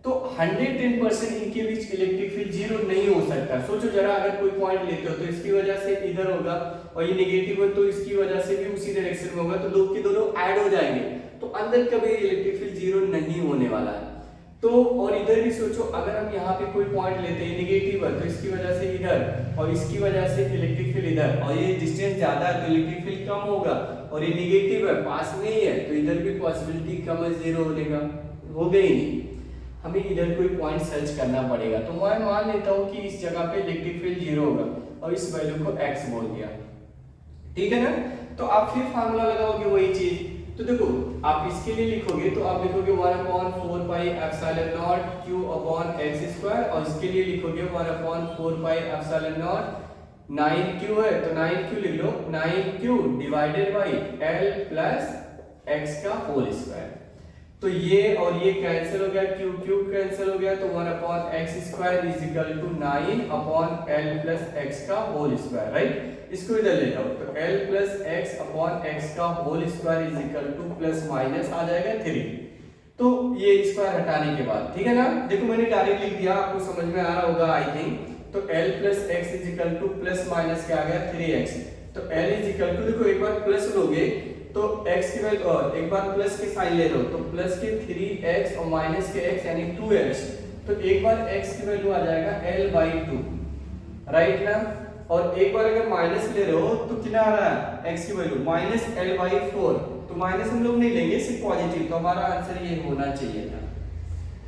तो 110% इनके बीच इलेक्ट्रिक फील्ड जीरो नहीं हो सकता। सोचो जरा, अगर कोई पॉइंट लेते हो तो इसकी वजह से इधर होगा, और ये नेगेटिव है तो इसकी वजह से भी उसी डायरेक्शन में होगा, तो दो के दोनों ऐड हो जाएंगे, तो अंदर कभी इलेक्ट्रिक फील्ड जीरो नहीं होने वाला है। तो और इधर भी सोचो, अगर हम यहाँ पे कोई पॉइंट लेते हैं नेगेटिव है तो इसकी वजह से इधर, और इसकी वजह से इलेक्ट्रिक फील्ड इधर, और ये डिस्टेंस ज्यादा है तो इलेक्ट्रिक फील्ड कम होगा, और ये नेगेटिव है पास में ही है, तो इधर भी पॉसिबिलिटी कम है जीरो होने का, हो गई नहीं। हमें इधर कोई पॉइंट सर्च करना पड़ेगा। तो मैं मान लेता हूँ कि इस जगह पे इलेक्ट्रिक फील्ड जीरो होगा और इस वैल्यू को x बोल दिया, ठीक है ना। तो आप फिर फार्मूला लगाओगे वही चीज। तो देखो आप इसके लिए लिखोगे तो आप लिखोगे 1/4 pi epsilon not q upon x², और इसके लिए लिखोगे 1/4 पाई एप्सिलॉन नॉट 9q है तो 9q लिख लो, 9q divided by l plus x का होल स्क्वायर। तो ये और ये कैंसिल हो गया, q कैंसिल हो गया, तो 1/x² is equal to 9/l plus x का होल स्क्वायर, राइट। इसको इधर ले जाओ तो l प्लस x/x का whole square is equal to plus minus आ जाएगा 3। तो ये स्क्वायर हटाने के बाद, ठीक है ना। देखो मैंने डायरेक्ट लिख दिया, आपको समझ में आ रहा होगा आई थिंक। तो l plus x is equal to plus minus क्या आ गया 3x, तो l इज इक्वल टू, देखो एक बार प्लस लोगे तो x की वैल्यू, और एक बार प्लस के साइन ले लो तो प्लस के 3x और माइनस के x यानी 2x, तो एक बार x की वैल्यू आ जाएगा l/2, राइट ना। और एक बार अगर माइनस ले रहे हो तो कितना आ रहा है x की वैल्यू माइनस l/4, तो माइनस हम लोग नहीं लेंगे, सिर्फ पॉजिटिव, तो हमारा आंसर ये होना चाहिए था।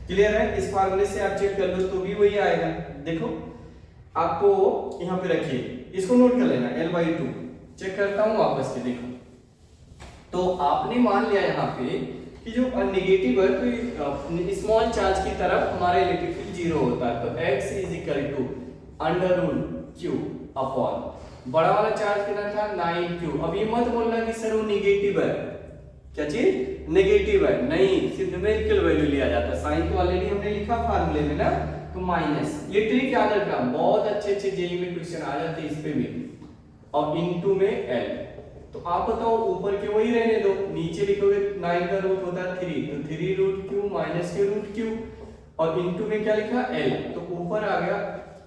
क्लियर है। इस फार्मूले से आप चेक कर लो तो भी वही आएगा। देखो आपको यहाँ पे रखिए, इसको नोट कर लेना l/2, चेक करता हूँ वापस के, देखो। तो आपने मान लिया यहाँ पे कि जो नेगेटिव है तो स्मॉल चार्ज की तरफ हमारा इलेक्ट्रिक फील्ड जीरो होता है, तो x is equal to under root q upon बड़ा वाला चार्ज कितना था 9q। अब ये मत बोलना कि सर वो नेगेटिव है, क्या चीज, नेगेटिव है, नहीं सिर्फ न्यूमेरिकल वैल्यू लिया जाता है। साइन तो ऑलरेडी हमने लिखा फार्मूले में ना, तो माइनस, ये ट्रिक याद रखना, बहुत अच्छे अच्छे जेई में क्वेश्चन आ जाते हैं इस पे भी। और इनटू में एल, तो आप बताओ ऊपर के वही रहने दो, नीचे लिखोगे 9 का रूट होता है 3, तो 3 रूट क्यू माइनस के रूट क्यू, और इनटू में क्या लिखा एल, तो ऊपर आ गया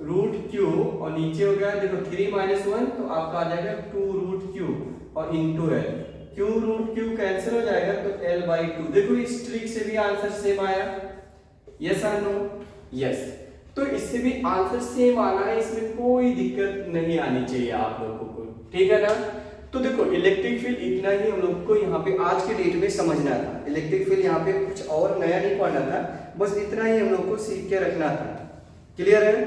रूट क्यू और नीचे हो गया देखो 3 माइनस 1, तो आपका आ जाएगा 2 रूट क्यू और into L, Q root Q cancel हो जाएगा तो l/2। देखो इस ट्रिक से भी आंसर सेम आया, यस और नो, यस। तो इससे भी आंसर सेम आना है, इसमें कोई दिक्कत नहीं आनी चाहिए आप लोगों को, ठीक है ना। तो देखो इलेक्ट्रिक फील्ड इतना ही हम लोग को यहाँ पे आज के डेट में समझना था। इलेक्ट्रिक फील्ड यहाँ पे कुछ और नया नहीं पढ़ना था, बस इतना ही हम लोग को सीख के रखना था। क्लियर है,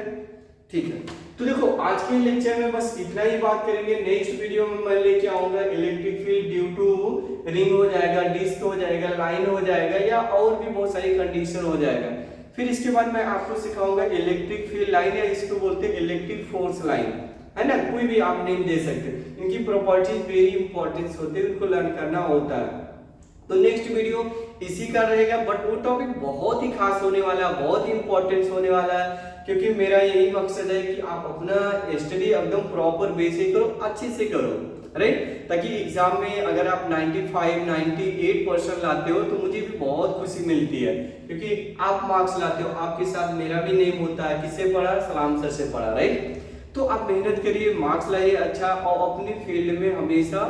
ठीक है। तो देखो आज के लेक्चर में बस इतना ही बात करेंगे। नेक्स्ट वीडियो में मैं लेके आऊंगा electric field due to ring हो जाएगा, डिस्क हो जाएगा, लाइन हो जाएगा, या और भी बहुत सारी कंडीशन हो जाएगा। फिर इसके बाद मैं आपको सिखाऊंगा इलेक्ट्रिक फील्ड लाइन, या इसको बोलते हैं इलेक्ट्रिक फोर्स लाइन, है ना, कोई भी आप नेम दे सकते हैं। इनकी प्रॉपर्टीज वेरी इंपॉर्टेंट होते हैं, उनको लर्न करना होता है। तो नेक्स्ट वीडियो इसी का रहेगा, बट वो टॉपिक बहुत ही खास होने वाला है, बहुत ही इंपॉर्टेंस होने वाला है, क्योंकि मेरा यही मकसद है कि आप अपना स्टडी एकदम प्रॉपर वे से करो, अच्छे से करो, राइट, ताकि एग्जाम में अगर आप 95 98% लाते हो तो मुझे भी बहुत खुशी मिलती है, क्योंकि आप मार्क्स लाते हो, आपके साथ मेरा भी नेम होता है, किससे पढ़ा, सलाम सर से पढ़ा, राइट। तो आप मेहनत करिए, मार्क्स लाइए अच्छा, और अपने फील्ड में हमेशा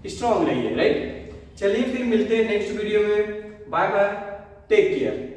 स्ट्रांग रहिए, राइट। चलिए फिर मिलते हैं नेक्स्ट वीडियो में, बाय बाय, टेक केयर।